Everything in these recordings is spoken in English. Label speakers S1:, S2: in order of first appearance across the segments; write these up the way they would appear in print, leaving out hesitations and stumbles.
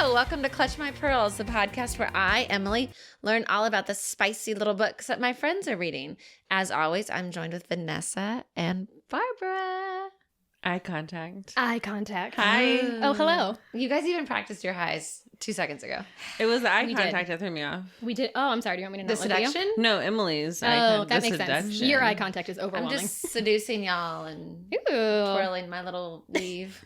S1: Hello, welcome to Clutch My Pearls, the podcast where I, Emily, learn all about the spicy little books that my friends are reading. As always, I'm joined with Vanessa and Barbara.
S2: Eye contact.
S3: Eye contact.
S2: Hi.
S3: Oh, hello.
S1: You guys even practiced your highs 2 seconds ago.
S2: It was the eye
S3: We
S2: contact that threw me off.
S3: We did. Oh, I'm sorry. Do you want me to
S1: The
S3: not look at you?
S1: seduction?
S2: No, Emily's eye
S3: Oh,
S2: contact.
S3: that
S2: the
S3: makes sense.
S2: seduction.
S3: Your eye contact is
S1: I'm
S3: overwhelming.
S1: just seducing y'all and
S3: Ooh.
S1: twirling my little weave.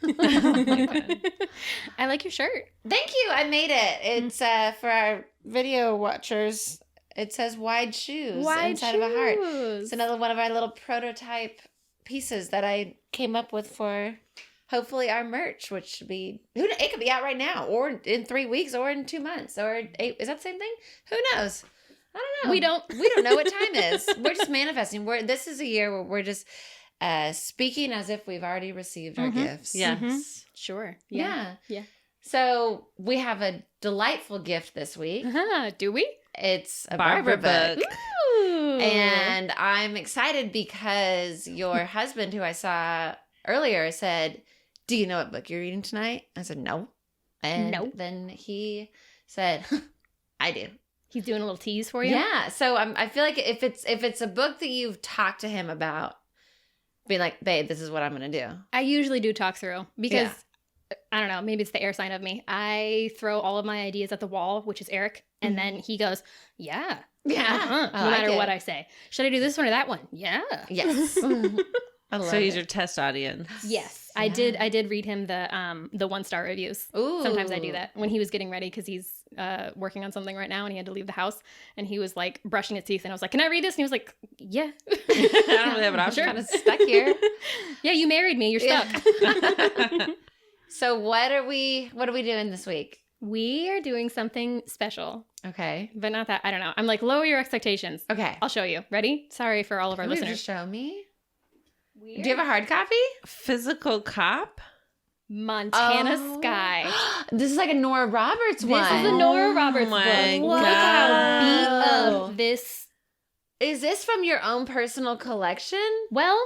S3: I like your shirt.
S1: Thank you. I made it. It's for our video watchers. It says wide shoes inside of a heart. It's another one of our little prototype pieces that I came up with for hopefully our merch, which should be, it could be out right now or in 3 weeks or in 2 months or 8. Is that the same thing? Who knows? I don't know. We don't know what time is. We're just manifesting. This is a year where we're just speaking as if we've already received our gifts.
S2: Yes.
S3: Mm-hmm. Sure.
S1: Yeah.
S3: Yeah.
S1: So we have a delightful gift this week.
S3: Do we?
S1: It's a
S2: Barbara
S1: Barbara book.
S3: Ooh.
S1: And I'm excited because your husband, who I saw earlier, said, "Do you know what book you're reading tonight?" I said, "No." And
S3: No.
S1: then he said, "I do."
S3: He's doing a little tease for you.
S1: Yeah. So I feel like if it's a book that you've talked to him about, being like, "Babe, this is what I'm going to do."
S3: I usually do talk through because I don't know, maybe it's the air sign of me. I throw all of my ideas at the wall, which is Eric, and then he goes, "Yeah,
S1: Yeah.
S3: no matter what I say. Should I do this one or that one? Yeah,
S1: Yes. I love
S2: So he's
S1: it.
S2: your test audience.
S3: yes."
S1: Yeah.
S3: I did read him the 1-star reviews.
S1: Ooh.
S3: Sometimes I do that when he was getting ready because he's working on something right now and he had to leave the house and he was like brushing his teeth and I was like, "Can I read this?" And he was like, "Yeah."
S2: I don't really have an option.
S1: Kind of stuck here.
S3: Yeah, you married me. You're stuck.
S1: Yeah. So what are we doing this week?
S3: We are doing something special,
S1: Okay.
S3: but not that. I don't know. I'm like, lower your expectations.
S1: Okay.
S3: I'll show you. Ready? Sorry for all of our
S1: Will you
S3: listeners.
S1: just show me? Do you have a hard copy?
S2: Physical cop?
S3: Montana
S1: Oh.
S3: Sky.
S1: This is like a Nora Roberts one.
S3: This is a Nora Roberts
S2: my
S3: book. Look
S1: God.
S3: how beat
S1: Wow.
S3: up this.
S1: Is this from your own personal collection?
S3: Well,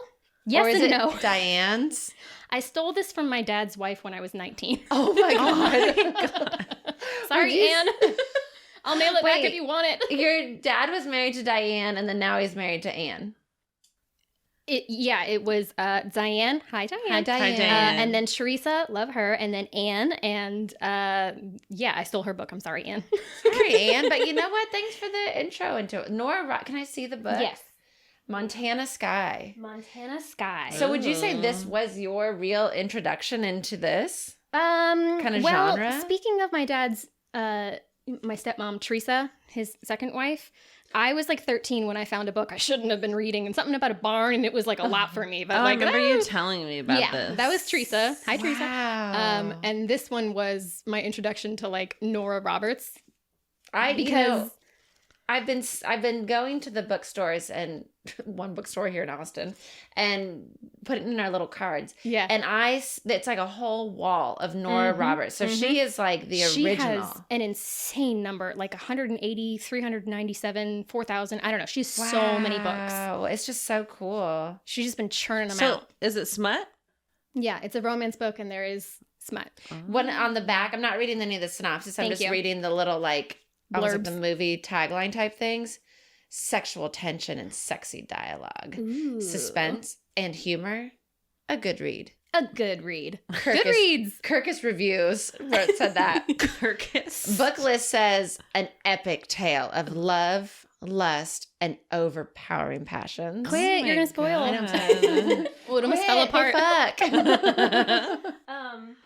S3: yes
S1: or is
S3: and
S1: it
S3: no.
S1: Diane's?
S3: I stole this from my dad's wife when I was 19.
S1: Oh my
S3: Sorry,
S1: Would you-
S3: Anne. I'll mail it back
S1: Wait.
S3: if you want it.
S1: Your dad was married to Diane, and then now he's married to Anne.
S3: It was Diane. Hi, Diane.
S1: Hi, Diane.
S2: Hi, Diane.
S3: And then Teresa, love her, and then Anne, and I stole her book. I'm sorry, Anne.
S1: Sorry, Anne, but you know what? Thanks for the intro into it. Can I see the book?
S3: Yes.
S1: Montana Sky.
S3: Montana Sky.
S1: So would you say this was your real introduction into this?
S3: kind
S1: of
S3: well,
S1: genre?
S3: Speaking of my dad's, my stepmom, Teresa, his second wife, I was like 13 when I found a book I shouldn't have been reading and something about a barn, and it was like a lot for me. But
S2: I
S3: like,
S2: remember you telling me about
S3: yeah,
S2: this.
S3: that was Teresa. Hi, Teresa.
S1: Wow.
S3: And this one was my introduction to like Nora Roberts.
S1: Because I've been going to the bookstores and one bookstore here in Austin and putting in our little cards.
S3: Yeah.
S1: And it's like a whole wall of Nora Roberts. So she is like the
S3: she
S1: original.
S3: has an insane number, like 180, 397, 4,000. I don't know. She's so many books.
S1: Wow. It's just so cool.
S3: She's just been churning them
S2: So
S3: out.
S2: is it smut?
S3: Yeah, it's a romance book and there is smut.
S1: One on the back, I'm not reading any of the synopsis. I'm
S3: Thank
S1: just
S3: you.
S1: reading the little like almost like
S3: Blurbs.
S1: the movie tagline type things. Sexual tension and sexy dialogue.
S3: Ooh.
S1: Suspense and humor. A good read.
S3: A good read.
S1: Kirkus-
S3: Good reads.
S1: Kirkus Reviews said that.
S2: Kirkus.
S1: Book list says an epic tale of love, lust, and overpowering passions.
S3: Quit,
S2: my
S3: you're gonna spoil.
S1: I know, I'm sorry.
S3: Oh, it almost fell
S1: Quit,
S3: apart.
S1: the fuck.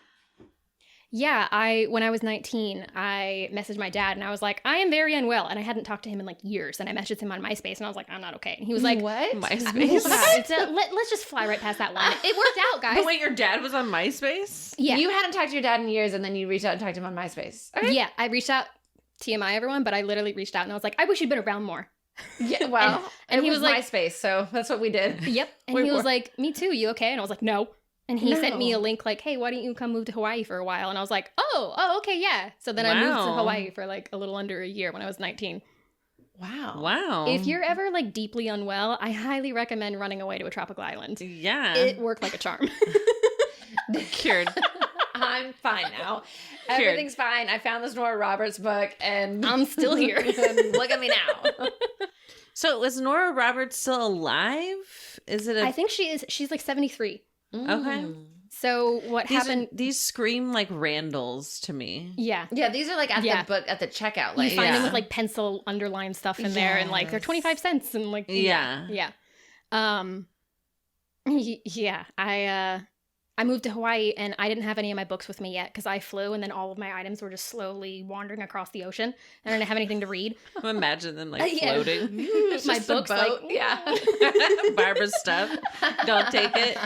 S3: When I was 19, I messaged my dad and I was like, I am very unwell. And I hadn't talked to him in like years. And I messaged him on MySpace and I was like, I'm not okay. And he was like,
S1: what?
S2: MySpace.
S3: let's just fly right past that line. It worked out, guys.
S2: But wait, your dad was on MySpace?
S3: Yeah.
S1: You hadn't talked to your dad in years, and then you reached out and talked to him on MySpace. Okay.
S3: Yeah, I reached out, TMI everyone, but I literally reached out and I was like, I wish you'd been around more.
S1: Yeah. Well,
S3: and
S1: it
S3: he
S1: was
S3: was like-
S1: MySpace, so that's what we did.
S3: Yep. And
S1: Wait,
S3: he was
S1: what?
S3: like, me too, you okay? And I was like, no. And he sent me
S1: No.
S3: a link like, hey, why don't you come move to Hawaii for a while? And I was like, oh, okay, yeah. So then I moved to
S2: Wow.
S3: Hawaii for like a little under a year when I was 19.
S1: Wow.
S2: Wow.
S3: If you're ever like deeply unwell, I highly recommend running away to a tropical island.
S2: Yeah.
S3: It worked like a charm.
S2: Cured.
S1: I'm fine now. Everything's fine. I found this Nora Roberts book, and
S3: I'm still here.
S1: Look at me now.
S2: So is Nora Roberts still alive? Is it?
S3: I think she is. She's like 73.
S2: Okay.
S3: So what happened?
S2: These scream like Randalls to me.
S3: Yeah.
S1: Yeah, these are like at the book at the checkout.
S3: You
S1: Like,
S3: find them with like pencil underlined stuff in there, and like they're 25 cents, and like yeah. Yeah. I moved to Hawaii, and I didn't have any of my books with me yet because I flew, and then all of my items were just slowly wandering across the ocean, and I didn't have anything to read.
S2: Imagine them like floating.
S3: My books, like
S2: Barbara's stuff. Don't take it.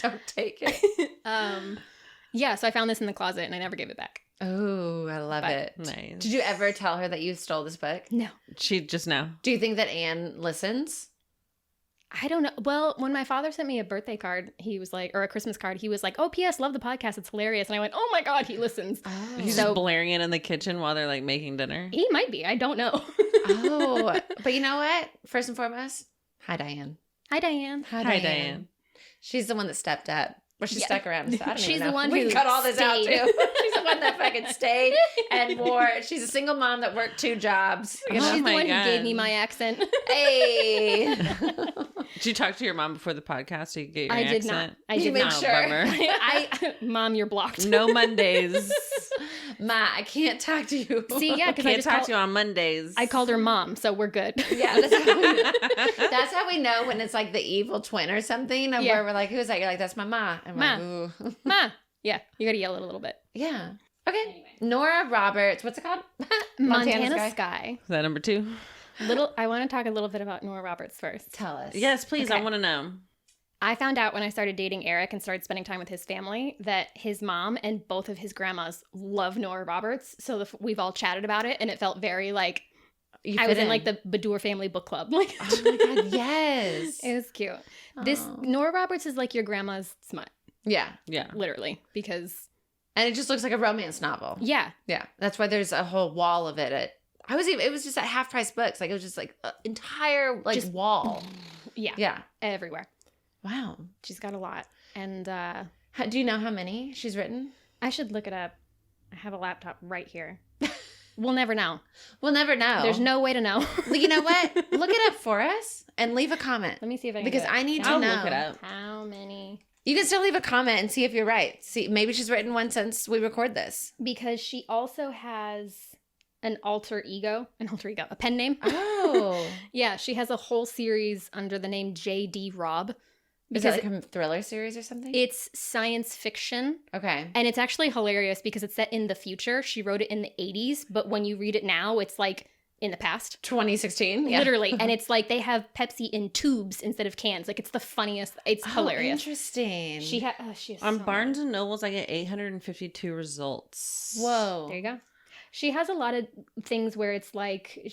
S1: Don't take it.
S3: Yeah, so I found this in the closet, and I never gave it back.
S1: Oh, I love it.
S2: Nice.
S1: Did you ever tell her that you stole this book?
S3: No.
S2: She just now.
S1: Do you think that Anne listens?
S3: I don't know. Well, when my father sent me a birthday card, he was like, or a Christmas card, he was like, "Oh, P.S. Love the podcast. It's hilarious." And I went, "Oh my God, he listens."
S1: Oh.
S2: He's just blaring it in the kitchen while they're like making dinner.
S3: He might be. I don't know.
S1: Oh, but you know what? First and foremost, hi, Diane.
S3: Hi, Diane.
S2: Hi, Diane.
S1: She's the one that stepped up. Well, she stuck around. So I don't
S3: She's
S1: even know.
S3: the one
S1: we
S3: who
S1: can cut all this out,
S3: stayed.
S1: too. She's the one that fucking stayed and wore. She's a single mom that worked 2 jobs. You know?
S3: She's the
S2: my
S3: one
S2: God.
S3: who gave me my accent.
S1: Hey.
S2: Did you talk to your mom before the podcast so you could get your
S3: I did
S2: accent?
S3: not. I
S1: You
S3: did
S1: make
S3: not.
S1: sure.
S2: Bummer.
S3: Mom, you're blocked.
S2: No Mondays.
S1: Ma, I can't talk to you.
S3: See, yeah, because I
S2: Can't
S3: just
S2: talk to you on Mondays.
S3: I called her mom, so we're good.
S1: Yeah, that's how we know when it's like the evil twin or something. Of where we're like, who's that? You're like, that's my ma. And we're
S3: Ma.
S1: like, ooh.
S3: Ma. Yeah, you gotta yell it a little bit.
S1: Yeah. Okay. Nora Roberts. What's it called?
S3: Montana Sky.
S2: Is that number 2?
S3: I want to talk a little bit about Nora Roberts first.
S1: Tell us.
S2: Yes, please.
S3: Okay.
S2: I want to know.
S3: I found out when I started dating Eric and started spending time with his family that his mom and both of his grandmas love Nora Roberts. So we've all chatted about it, and it felt very like I was in like the Badur family book club. Like,
S1: oh my God, yes.
S3: It was cute. This Nora Roberts is like your grandma's smut.
S1: Yeah.
S2: Yeah.
S3: Literally, because
S1: And it just looks like a romance novel.
S3: yeah.
S1: Yeah. That's why there's a whole wall of it. It was just at Half Price Books. Like, it was just like an entire like
S3: Just-
S1: wall.
S3: Yeah.
S1: Yeah.
S3: Everywhere.
S1: Wow.
S3: She's got a lot. And
S1: Do you know how many she's written?
S3: I should look it up. I have a laptop right here. We'll never know.
S1: We'll never know.
S3: There's no way to know.
S1: You know what? Look it up for us and leave a comment.
S3: Let me see if I can
S1: Because
S3: do it.
S1: I need to
S2: I'll
S1: know.
S2: look it up.
S3: How many?
S1: You can still leave a comment and see if you're right. See, maybe she's written one since we record this.
S3: Because she also has an alter ego, a pen name.
S1: Oh.
S3: Yeah, she has a whole series under the name J.D. Robb.
S1: Is that like a thriller series or something?
S3: It's science fiction.
S1: Okay.
S3: And it's actually hilarious because it's set in the future. She wrote it in the 80s, but when you read it now, it's like in the past.
S1: 2016? Yeah.
S3: Literally. And it's like they have Pepsi in tubes instead of cans. Like, it's the funniest. It's hilarious.
S1: Interesting.
S3: She has
S2: On
S3: so
S2: Barnes and Nobles, I get 852 results.
S1: Whoa.
S3: There you go. She has a lot of things where it's like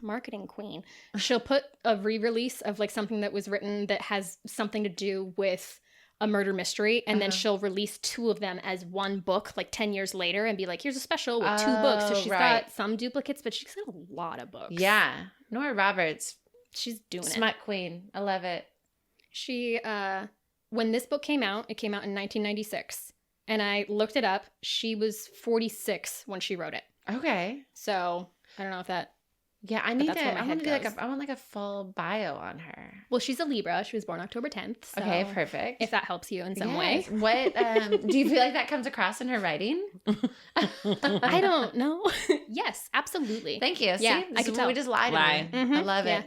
S3: marketing queen. She'll put a re-release of like something that was written that has something to do with a murder mystery, and then she'll release 2 of them as one book like 10 years later and be like, here's a special with 2 books. So she's got some duplicates, but she's got a lot of books.
S1: Yeah. Nora Roberts.
S3: She's doing
S1: Smut queen. I love it.
S3: She, when this book came out, it came out in 1996. And I looked it up. She was 46 when she wrote it.
S1: Okay.
S3: So I don't know if that.
S1: Yeah, I
S3: that's where my
S1: I
S3: head
S1: want to do
S3: goes.
S1: I want like a full bio on her.
S3: Well, she's a Libra. She was born October 10th. So
S1: Okay, perfect.
S3: if that helps you in some
S1: Yes.
S3: way.
S1: What do you feel like that comes across in her writing?
S3: I don't know. Yes, absolutely.
S1: Thank you.
S3: Yeah,
S1: See,
S3: I could tell.
S1: We just lied.
S2: Lie.
S1: To me. I love it.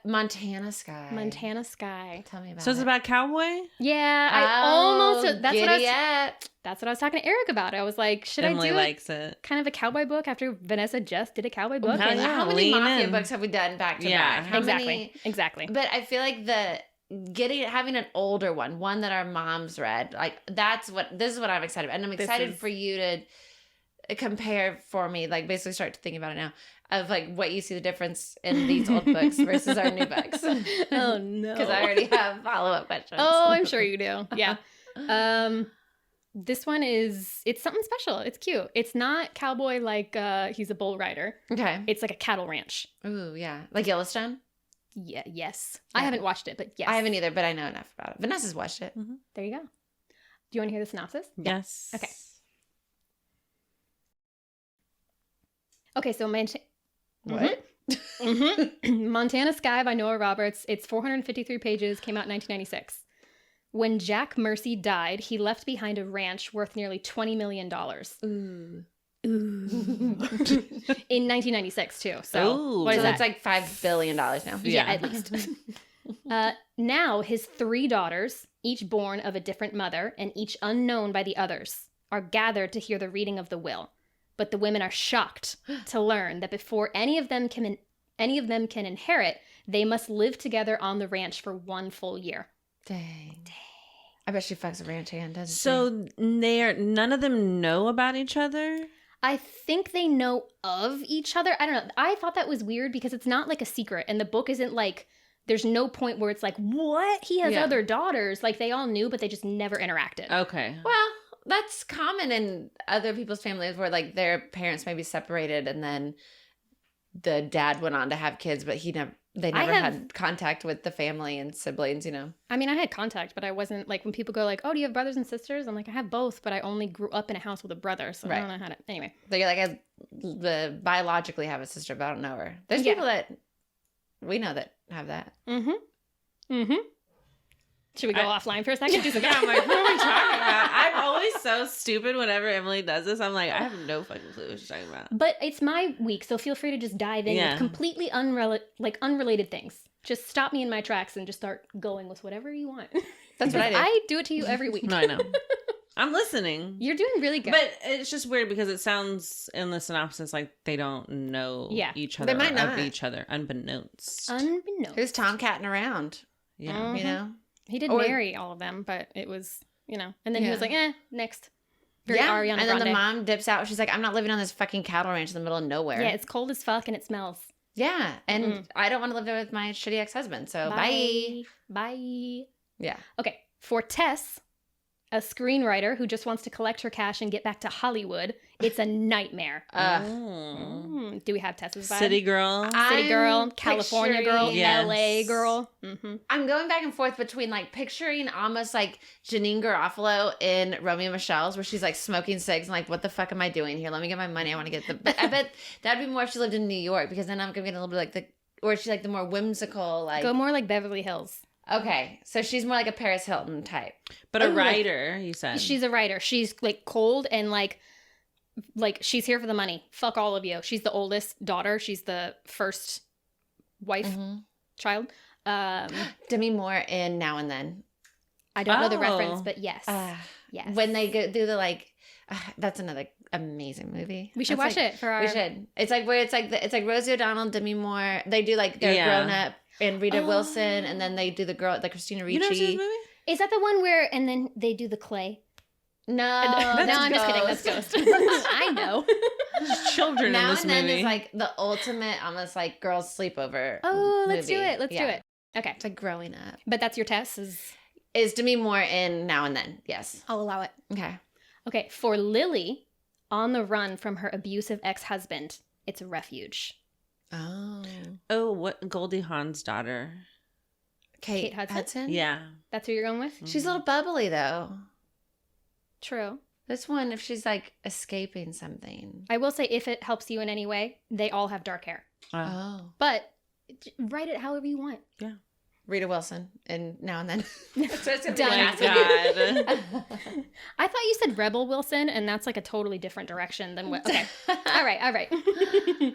S1: Montana Sky.
S3: Montana Sky.
S1: Tell me about
S2: So it's
S1: it.
S2: about cowboy?
S3: Yeah, I almost. That's what I was.
S1: giddy up.
S3: That's what I was talking to Eric about. I was like, should
S2: Emily
S3: I do
S2: likes it.
S3: kind of a cowboy book after Vanessa just did a cowboy book?
S2: Hell
S3: And-
S2: yeah.
S1: How many
S2: lean
S1: mafia
S2: in.
S1: books have we done back to
S2: Yeah.
S1: back? How many?
S3: Exactly.
S1: But I feel like having an older one that our moms read, like this is what I'm excited about. And I'm excited for you to compare for me, like basically start to think about it now, of like what you see the difference in these old books versus our new books.
S3: Oh no.
S1: Because I already have follow-up questions.
S3: Oh, I'm sure you do. Yeah. This one it's something special. It's cute. It's not cowboy like he's a bull rider.
S1: Okay.
S3: It's like a cattle ranch.
S1: Ooh, yeah. Like Yellowstone?
S3: Yeah, yes.
S1: Yeah.
S3: I haven't watched it, but yes.
S1: I haven't either, but I know enough about it. Vanessa's watched it.
S3: There you go. Do you want to hear the synopsis?
S2: Yes.
S3: Okay. Okay, so
S1: What?
S3: Montana Sky by Nora Roberts. It's 453 pages, came out in 1996. When Jack Mercy died, he left behind a ranch worth nearly $20 million.
S1: Ooh.
S3: In 1996, too. So,
S2: Ooh.
S3: what is
S1: So
S3: that?
S1: that's like $5 billion now.
S3: Yeah, at least. Now, his 3 daughters, each born of a different mother and each unknown by the others, are gathered to hear the reading of the will. But the women are shocked to learn that before any of them can inherit, they must live together on the ranch for 1 full year.
S1: Dang. I bet she fucks a ranch hand, doesn't she?
S2: So none of them know about each other?
S3: I think they know of each other. I don't know. I thought that was weird because it's not like a secret. And the book isn't like, there's no point where it's like, what? He has other daughters. Like, they all knew, but they just never interacted.
S2: Okay.
S1: Well, that's common in other people's families where, like, their parents may be separated and then the dad went on to have kids, but they never had contact with the family and siblings, you know?
S3: I mean, I had contact, but I wasn't, like, when people go like, oh, do you have brothers and sisters? I'm like, I have both, but I only grew up in a house with a brother, so I don't know how to, anyway.
S1: So you're like, I biologically have a sister, but I don't know her. There's people that we know that have that.
S3: Should we go offline for a second?
S2: Yeah, I'm like, what are we talking about? I'm always so stupid whenever Emily does this. I'm like, I have no fucking clue what she's talking about.
S3: But it's my week, so feel free to just dive in with completely unrelated things. Just stop me in my tracks and just start going with whatever you want.
S1: That's what I do.
S3: I do it to you every week.
S2: No, I know. I'm listening.
S3: You're doing really good.
S2: But it's just weird because it sounds in the synopsis like they don't know each other.
S1: They might not.
S2: Of each other, unbeknownst.
S1: Who's tomcatting around?
S2: Yeah.
S1: You know?
S3: He did marry all of them, but it was, you know. And then he was like, next. Very Ariana
S1: and then
S3: Grande.
S1: the mom dips out. She's like, I'm not living on this fucking cattle ranch in the middle of nowhere.
S3: Yeah, it's cold as fuck and it smells.
S1: Yeah, and I don't want to live there with my shitty ex-husband, so bye.
S3: Bye.
S1: Yeah.
S3: Okay, for Tess, a screenwriter who just wants to collect her cash and get back to Hollywood, it's a nightmare. Do we have Tess's vibe?
S2: City girl.
S3: City girl, California girl,
S2: Yes.
S3: LA girl.
S1: I'm going back and forth between like picturing almost like Janine Garofalo in Romeo and Michelle's where she's like smoking cigs and like, what the fuck am I doing here? Let me get my money. I want to get the... But I bet that'd be more if she lived in New York because then I'm going to get a little bit like or she's like the more whimsical like...
S3: Go more like Beverly Hills.
S1: Okay, so she's more like a Paris Hilton type.
S2: But a writer, you said.
S3: She's a writer. She's like cold and like she's here for the money. Fuck all of you. She's the oldest daughter. She's the first wife, child.
S1: Demi Moore in Now and Then.
S3: I don't know the reference, but yes. Yes.
S1: When they do the like, that's another amazing movie.
S3: We should watch it for our...
S1: We should. It's like where it's like Rosie O'Donnell, Demi Moore. They do like they're grown up and Rita Wilson, and then they do the girl like Christina Ricci.
S2: You never seen this movie?
S3: Is that the one where and then they do the clay?
S1: No,
S3: I'm just kidding. That's Ghost. I know.
S2: There's children
S1: Now
S2: in this
S1: and Then
S2: movie.
S1: is like the ultimate, almost like girls' sleepover.
S3: Oh, let's
S1: movie.
S3: do it. Let's do it. Okay.
S1: It's like growing up.
S3: But that's your test
S1: Is Demi Moore in Now and Then? Yes.
S3: I'll allow it.
S1: Okay.
S3: Okay. For Lily, on the run from her abusive ex-husband, it's a refuge.
S2: Oh, what Goldie Hawn's daughter?
S3: Kate Hudson?
S2: Yeah.
S3: That's who you're going with?
S1: She's a little bubbly though.
S3: True.
S1: This one, if she's like escaping something.
S3: I will say, if it helps you in any way, they all have dark hair.
S1: Oh.
S3: But write it however you want.
S2: Yeah.
S1: Rita Wilson and Now and Then. That's what it's gonna
S3: Done.
S1: be.
S2: God.
S3: I thought you said Rebel Wilson, and that's like a totally different direction than what. Okay. All right.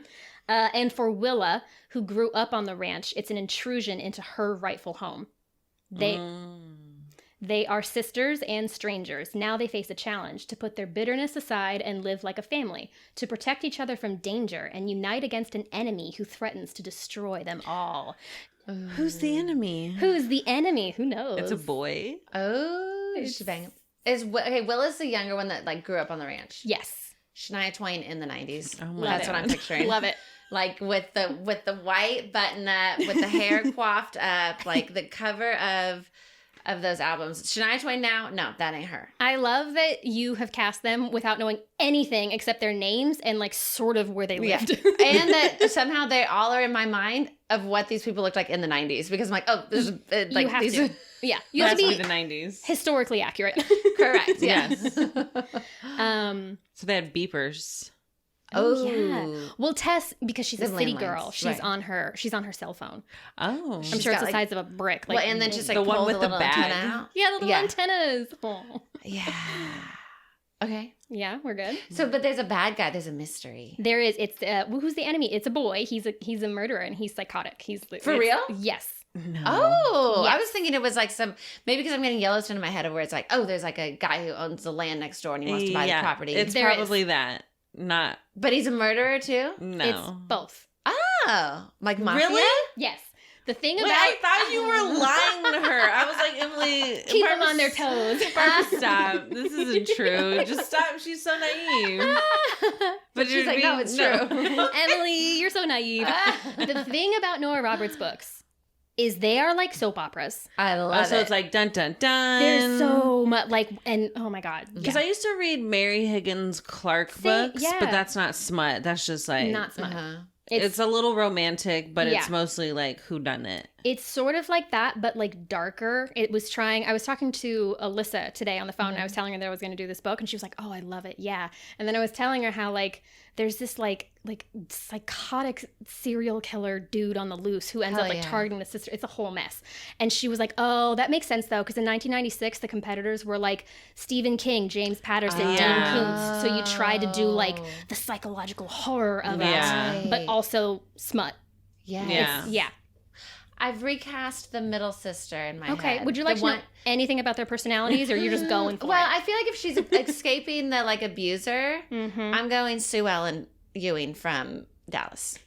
S3: And for Willa, who grew up on the ranch, it's an intrusion into her rightful home. They are sisters and strangers. Now they face a challenge to put their bitterness aside and live like a family, to protect each other from danger and unite against an enemy who threatens to destroy them all.
S2: Who's the enemy?
S3: Who's the enemy? Who knows?
S2: It's a boy.
S1: Oh, shebang. Willa's the younger one that like grew up on the ranch.
S3: Yes.
S1: Shania Twain in the 90s.
S2: Oh my
S1: That's
S2: God.
S1: what I'm picturing.
S3: Love it.
S1: Like with the white button up, with the hair coiffed up, like the cover of those albums. Shania Twain now? No, that ain't her.
S3: I love that you have cast them without knowing anything except their names and like sort of where they lived.
S1: And that somehow they all are in my mind of what these people looked like in the 90s because I'm like, oh, there's like
S3: you have
S1: these.
S3: to. Yeah, you have to be
S2: the 90s.
S3: historically accurate.
S1: Correct.
S2: Yes.
S3: um.
S2: So they had beepers.
S3: Oh yeah. Well, Tess, because she's a
S1: The
S3: city
S1: landlines,
S3: girl, she's
S1: right.
S3: on her cell phone.
S2: Oh.
S3: I'm
S1: She's
S3: sure it's
S1: got,
S3: the
S1: like-
S3: size of a brick.
S1: Well, and then just like
S2: The one
S1: pull
S2: with the
S1: little
S2: bag.
S1: antenna out.
S3: yeah, the little
S1: Yeah.
S3: antennas. Oh.
S1: Yeah. Okay.
S3: Yeah, we're good.
S1: So, but there's a bad guy. There's a mystery.
S3: There is. It's who's the enemy? It's a boy. He's a murderer and he's psychotic.
S1: For real?
S3: Yes.
S2: No.
S1: Oh, I
S3: Yes.
S1: was thinking it was like maybe because I'm getting Yellowstone in my head of where it's like, oh, there's like a guy who owns the land next door and he wants to buy the property.
S2: It's
S3: There
S2: probably that. Not.
S1: But he's a murderer too?
S2: No.
S3: It's both.
S1: Oh, like mafia?
S2: Really?
S3: Yes. The thing
S2: Wait,
S3: about
S2: I thought you were lying to her. I was like, Emily,
S3: keep them on their toes.
S2: Barbara, stop. This isn't true. Just stop. She's so naive.
S1: But she's like, no, it's true.
S3: Emily, you're so naive. The thing about Nora Roberts books is they are like soap operas.
S1: I love
S2: So
S1: it.
S2: it's like dun dun dun.
S3: There's so much and oh my god.
S2: Because
S3: Yeah.
S2: I used to read Mary Higgins Clark books,
S3: yeah.
S2: but that's not smut. That's just like
S3: Not smart.
S1: Uh-huh.
S2: It's a little romantic, but it's
S3: Yeah.
S2: mostly like whodunit.
S3: It's sort of like that, but like darker. I was talking to Alyssa today on the phone and I was telling her that I was going to do this book and she was like, oh, I love it. Yeah. And then I was telling her how like there's this like psychotic serial killer dude on the loose who ends
S1: Hell
S3: up like
S1: yeah.
S3: targeting the sister. It's a whole mess. And she was like, oh, that makes sense though. Because in 1996, the competitors were like Stephen King, James Patterson, Dean
S2: Yeah.
S3: Koontz. So you try to do like the psychological horror of
S2: Yeah.
S3: it, but also smut.
S1: Yes.
S2: Yeah.
S3: Yeah.
S1: I've recast the middle sister in my head.
S3: Okay. Would you like
S1: The
S3: to know anything about their personalities, or you're just going for
S1: Well,
S3: it?
S1: I feel like if she's escaping the like abuser,
S3: Mm-hmm.
S1: I'm going Sue Ellen Ewing from Dallas,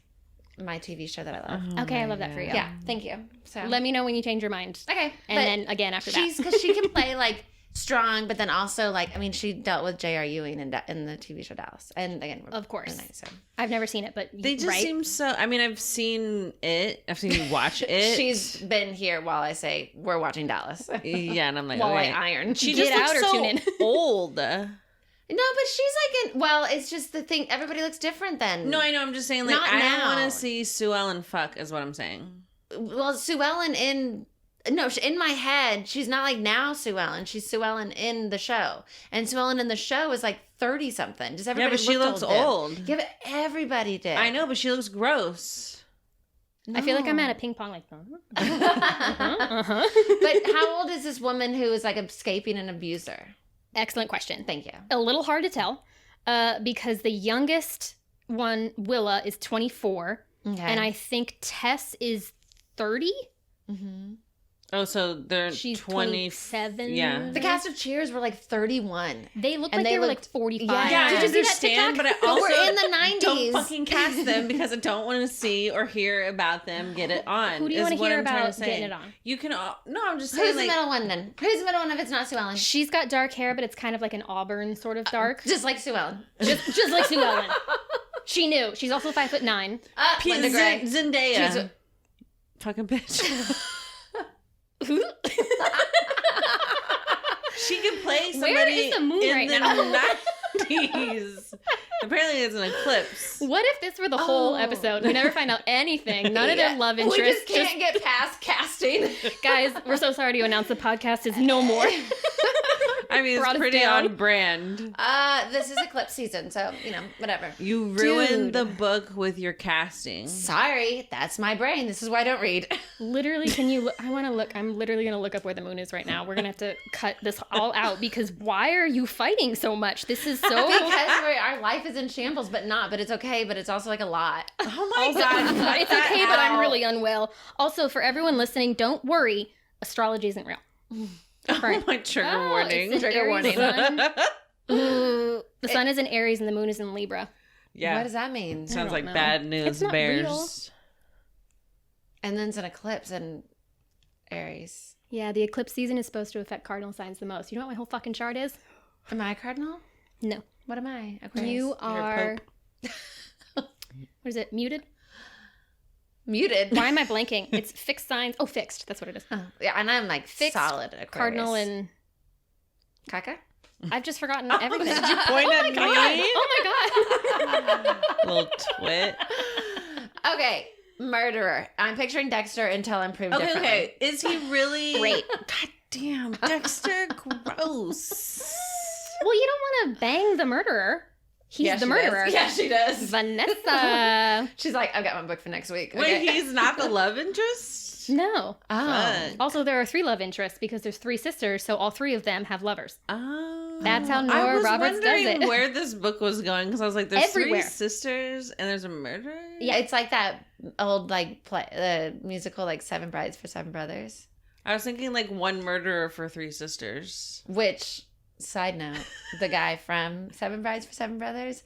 S1: my TV show that I love.
S3: Okay, I love that for you.
S1: Yeah, thank you. So
S3: Let me know when you change your mind.
S1: okay,
S3: And then again after
S1: she's
S3: that.
S1: because she can play like strong, but then also like I mean she dealt with J.R. Ewing in the TV show Dallas, and again we're
S3: Of course.
S1: really nice, so.
S3: I've never seen it, but
S2: They just
S3: right?
S2: seem so. I mean, I've seen it. I've seen you watch it.
S1: She's been here while I say we're watching Dallas.
S2: Yeah, and I'm like,
S1: While
S2: okay.
S1: I iron.
S2: She
S3: Get
S2: just
S3: out
S2: looks
S3: or
S2: so
S3: tune in.
S2: old.
S1: No, but she's like well, it's just the thing. Everybody looks different then.
S2: No, I know. I'm just saying, like,
S1: Not
S2: I
S1: now.
S2: don't want to see Sue Ellen fuck. Is what I'm saying.
S1: Well, Sue Ellen in my head, she's not like now Sue Ellen. She's Sue Ellen in the show, and Sue Ellen in the show is like 30 something. Just everybody.
S2: Yeah, but she
S1: looked
S2: looks
S1: then.
S2: old.
S1: Yeah, but everybody did.
S2: I know, but she looks gross.
S3: I feel like I'm at a ping pong like uh-huh.
S1: But how old is this woman who is like escaping an abuser?
S3: Excellent question.
S1: Thank you.
S3: A little hard to tell because the youngest one, Willa, is 24.
S1: Okay.
S3: And I think Tess is 30.
S1: Mm-hmm.
S2: Oh, so they're
S3: She's
S2: 20.
S3: 27.
S2: Yeah.
S1: The cast of Cheers were like 31.
S3: They look
S1: And
S3: like they were like
S1: looked-
S3: 45.
S1: Yeah.
S2: Did
S1: Did
S2: you
S1: you
S2: see
S1: see
S2: that
S1: that
S2: TikTok? But I
S1: But
S2: also
S1: we're in the 90s.
S2: don't fucking cast them because I don't want to see or hear about them get it on.
S3: Who do you
S2: is
S3: want to
S2: what
S3: hear
S2: I'm trying
S3: about
S2: to say.
S3: getting it on?
S2: You can. No, I'm just saying.
S1: Who's the
S2: Like,
S1: middle one then? Who's the middle one if it's not Sue Ellen?
S3: She's got dark hair, but it's kind of like an auburn sort of dark.
S1: Just like Sue Ellen.
S3: just like Sue Ellen. She knew. She's also 5'9".
S1: Linda Gray.
S2: Zendaya.
S1: She's-
S2: Fucking bitch. She can play somebody
S3: Where is the moon
S2: in
S3: right
S2: the
S3: now?
S2: 90s. Apparently it's an eclipse.
S3: What if this were the whole episode? We never find out anything. None of their love
S1: We
S3: interests.
S1: just can't get past casting.
S3: Guys, we're so sorry to announce the podcast is no more.
S2: I mean,
S3: Brought
S2: it's
S3: us
S2: pretty
S3: down.
S2: on brand.
S1: This is eclipse season, so whatever.
S2: You ruined
S3: Dude.
S2: the book with your casting.
S1: Sorry, that's my brain. This is why I don't read.
S3: Literally, can you look? I want to look. I'm literally going to look up where the moon is right now. We're going to have to cut this all out because why are you fighting so much? This is so...
S1: Because our life is in shambles, but it's okay, but it's also like a lot.
S2: Oh my
S3: Also,
S2: god.
S3: it's okay, but I'm really unwell. Also, for everyone listening, don't worry. Astrology isn't real.
S2: Oh my trigger warning.
S3: It's an
S1: Trigger
S3: Aries
S1: warning.
S3: sun. Ooh, the sun is in Aries and the moon is in Libra.
S2: Yeah.
S1: What does that mean?
S2: Sounds
S3: don't
S2: like
S3: know.
S2: bad news
S3: It's not
S2: bears.
S3: real.
S1: And then it's an eclipse in Aries.
S3: Yeah, the eclipse season is supposed to affect cardinal signs the most. You know what my whole fucking chart is?
S1: Am I a cardinal?
S3: No.
S1: What am I? Aquarius.
S3: You
S2: a
S3: are... What is it? Muted?
S1: Muted.
S3: Why am I blanking? It's fixed signs. Oh, fixed. That's what it is.
S1: Oh, yeah, and I'm like
S3: Fixed,
S1: solid Aquarius.
S3: Cardinal and...
S1: Caca?
S3: I've just forgotten everything.
S2: Did you point at me?
S3: Oh my god.
S2: Little twit.
S1: Okay, Murderer. I'm picturing Dexter until I'm proved differently.
S2: Okay. Is he really?
S3: Great.
S2: God damn, Dexter, gross.
S3: Well, you don't want to bang the murderer. He's the murderer.
S1: Yeah, she does.
S3: Vanessa.
S1: She's like, I've got my book for next week.
S2: Wait,
S1: Okay.
S2: he's not the love interest?
S3: No.
S1: Oh.
S3: Also, there are 3 love interests because there's 3 sisters, so all 3 of them have lovers.
S2: Oh.
S3: That's how Nora Roberts does it.
S2: I was wondering where this book was going because I was like, there's
S3: Everywhere.
S2: 3 sisters and there's a murderer?
S1: Yeah, it's like that old the musical like Seven Brides for Seven Brothers.
S2: I was thinking like 1 murderer for 3 sisters.
S1: Which, side note, the guy from Seven Brides for Seven Brothers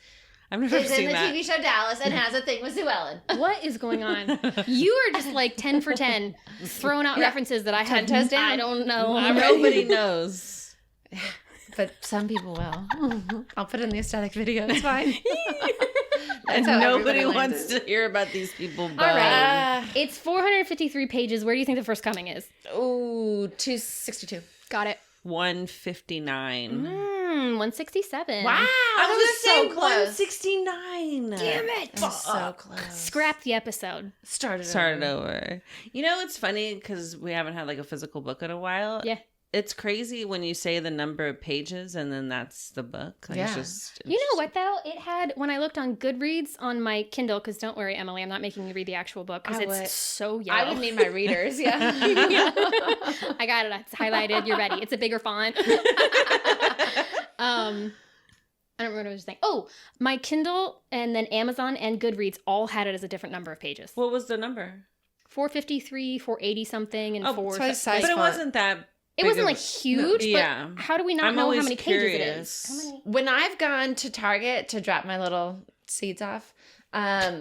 S2: I've never
S1: is in
S2: seen
S1: the
S2: that.
S1: TV show Dallas and has a thing with Sue Ellen.
S3: What is going on? You are just like 10 for 10, throwing out references that I
S1: 10
S3: have.
S1: toes down.
S3: I don't know.
S2: Nobody knows.
S1: But some people will. I'll put it in the aesthetic video. It's fine.
S2: And
S1: how
S2: nobody
S1: everybody
S2: wants
S1: learns
S2: to hear about these people.
S3: All right. It's 453 pages. Where do you think the first coming is?
S1: Ooh, 262.
S3: Got it.
S2: 159.
S3: 167.
S1: Wow.
S2: I was
S1: so
S2: so
S1: close.
S2: 169.
S3: Damn it.
S1: That was so close.
S3: Scrap the episode.
S2: Started over. You know, it's funny because we haven't had like a physical book in a while.
S3: Yeah.
S2: It's crazy when you say the number of pages and then that's the book. Like,
S1: Yeah.
S2: It's just,
S3: You know what, though? It had, when I looked on Goodreads on my Kindle, because don't worry, Emily, I'm not making you read the actual book because
S1: I
S3: it's
S1: would.
S3: so yellow.
S1: I would need my readers, yeah.
S3: I got it. It's highlighted. You're ready. It's a bigger font. I don't remember what I was saying. Oh, my Kindle and then Amazon and Goodreads all had it as a different number of pages.
S2: What was the number?
S3: 453, 480 something, and
S2: Oh,
S3: 4.
S1: so it's size
S2: But it
S1: font.
S2: wasn't that.
S3: It
S2: big
S3: wasn't
S2: of-
S3: like huge,
S2: yeah.
S3: but how do we not
S2: I'm
S3: know how
S2: always
S3: many
S2: curious.
S3: pages it is? How many?
S1: When I've gone to Target to drop my little seeds off,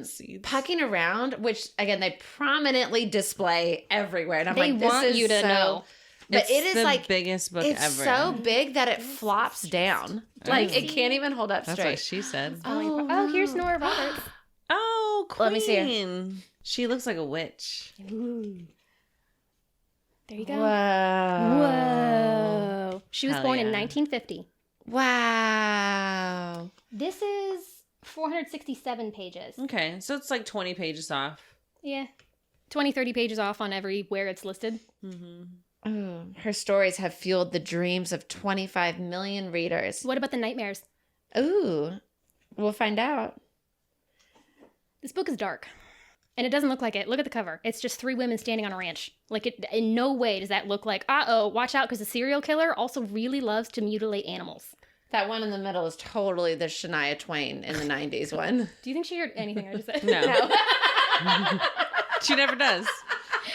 S2: Seeds.
S1: pucking around, which again they prominently display everywhere, and I'm
S3: They
S1: like, this
S3: want
S1: is
S3: you to
S1: so,
S3: know.
S1: But
S2: It's
S1: it is
S2: the
S1: like
S2: biggest book
S1: it's
S2: ever.
S1: so big that it flops down, like it can't even hold up
S2: That's
S1: straight.
S2: what she said.
S3: Oh, here's Nora Roberts.
S2: Oh, queen.
S1: Let me see her.
S2: She looks like a witch.
S3: Ooh. There you go.
S1: Whoa!
S3: Whoa. She was
S2: Hell
S3: born in
S2: yeah.
S3: 1950.
S1: Wow!
S3: This is 467 pages.
S2: Okay, so it's like 20 pages off.
S3: Yeah. 20, 30 pages off on everywhere it's listed.
S2: Mm-hmm.
S1: Ooh, her stories have fueled the dreams of 25 million readers.
S3: What about the nightmares?
S1: Ooh, we'll find out.
S3: This book is dark. And it doesn't look like it. Look at the cover. It's just 3 women standing on a ranch. Like, it, in no way does that look like, uh-oh, watch out, because the serial killer also really loves to mutilate animals.
S1: That one in the middle is totally the Shania Twain in the 90s one.
S3: Do you think she heard anything I just said?
S2: No. She never does.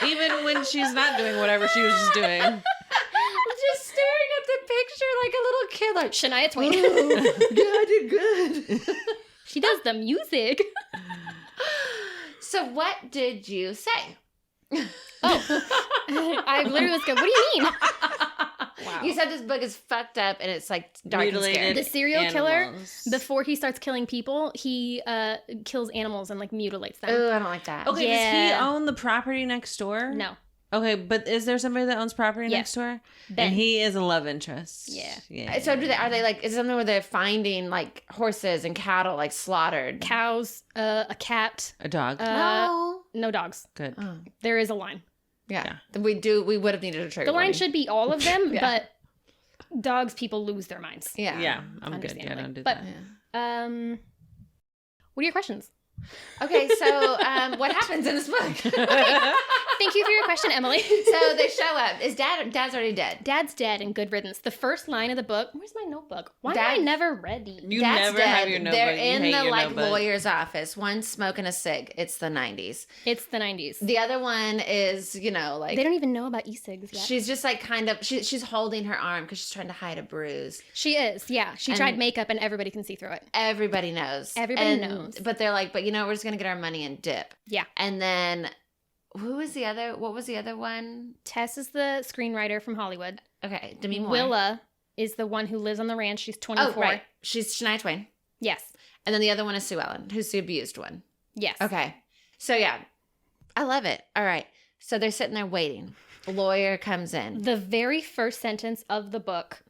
S2: Even when she's not doing whatever she was just doing.
S1: Just staring at the picture like a little kid, like,
S3: Shania Twain.
S1: yeah, I did good.
S3: She does the music.
S1: So what did you say?
S3: I literally was going, what do you mean?
S2: Wow.
S1: You said this book is fucked up and it's like dark
S2: Mutilated
S1: and
S3: The
S1: scary.
S3: serial killer,
S2: animals.
S3: before he starts killing people, he kills animals and like mutilates them.
S1: Ooh, I don't like that.
S2: Okay, does
S3: Yeah.
S2: he own the property next door?
S3: No.
S2: Okay, but is there somebody that owns property
S3: Yeah.
S2: next door?
S3: Ben.
S2: And he is a love interest.
S3: Yeah.
S2: Yeah.
S1: So are they like, is it something where they're finding like horses and cattle like slaughtered?
S3: Cows, a cat,
S2: A dog.
S3: no dogs.
S2: Good.
S1: Oh,
S3: There is a line.
S1: yeah. We would have needed a trigger
S3: The line
S1: warning.
S3: should be all of them,
S1: Yeah.
S3: but dogs, people lose their minds.
S1: Yeah.
S2: Yeah, I'm good. Yeah,
S3: Understandably.
S2: don't do
S3: But-
S2: that.
S1: Yeah.
S3: What are your questions?
S1: Okay, so what happens in this book?
S3: Thank you for your question, Emily.
S1: So they show up. Dad's already dead?
S3: Dad's dead and good riddance. The first line of the book. Where's my notebook? Why am I
S1: Dad-
S3: never ready?
S2: You
S1: Dad's
S2: never
S1: dead.
S2: have your notebook.
S1: They're
S2: You
S1: in
S2: hate
S1: the
S2: your
S1: like
S2: notebook.
S1: lawyer's office. One's smoking a cig. It's the 90s.
S3: It's the 90s.
S1: The other one is, like
S3: They don't even know about e-cigs yet.
S1: she's just like kind of she's holding her arm because she's trying to hide a bruise.
S3: She is, yeah. She
S1: And-
S3: tried makeup and everybody can see through it.
S1: Everybody knows.
S3: Everybody knows.
S1: But they're like, but we're just gonna get our money and dip.
S3: Yeah.
S1: And then what was the other one?
S3: Tess is the screenwriter from Hollywood.
S1: Okay, Demi Moore.
S3: Willa is the one who lives on the ranch. She's 24.
S1: Oh, right. She's Shania Twain.
S3: Yes.
S1: And then the other one is Sue Ellen, who's the abused one.
S3: Yes.
S1: Okay. So yeah, I love it. All right. So they're sitting there waiting. The lawyer comes in.
S3: The very first sentence of the book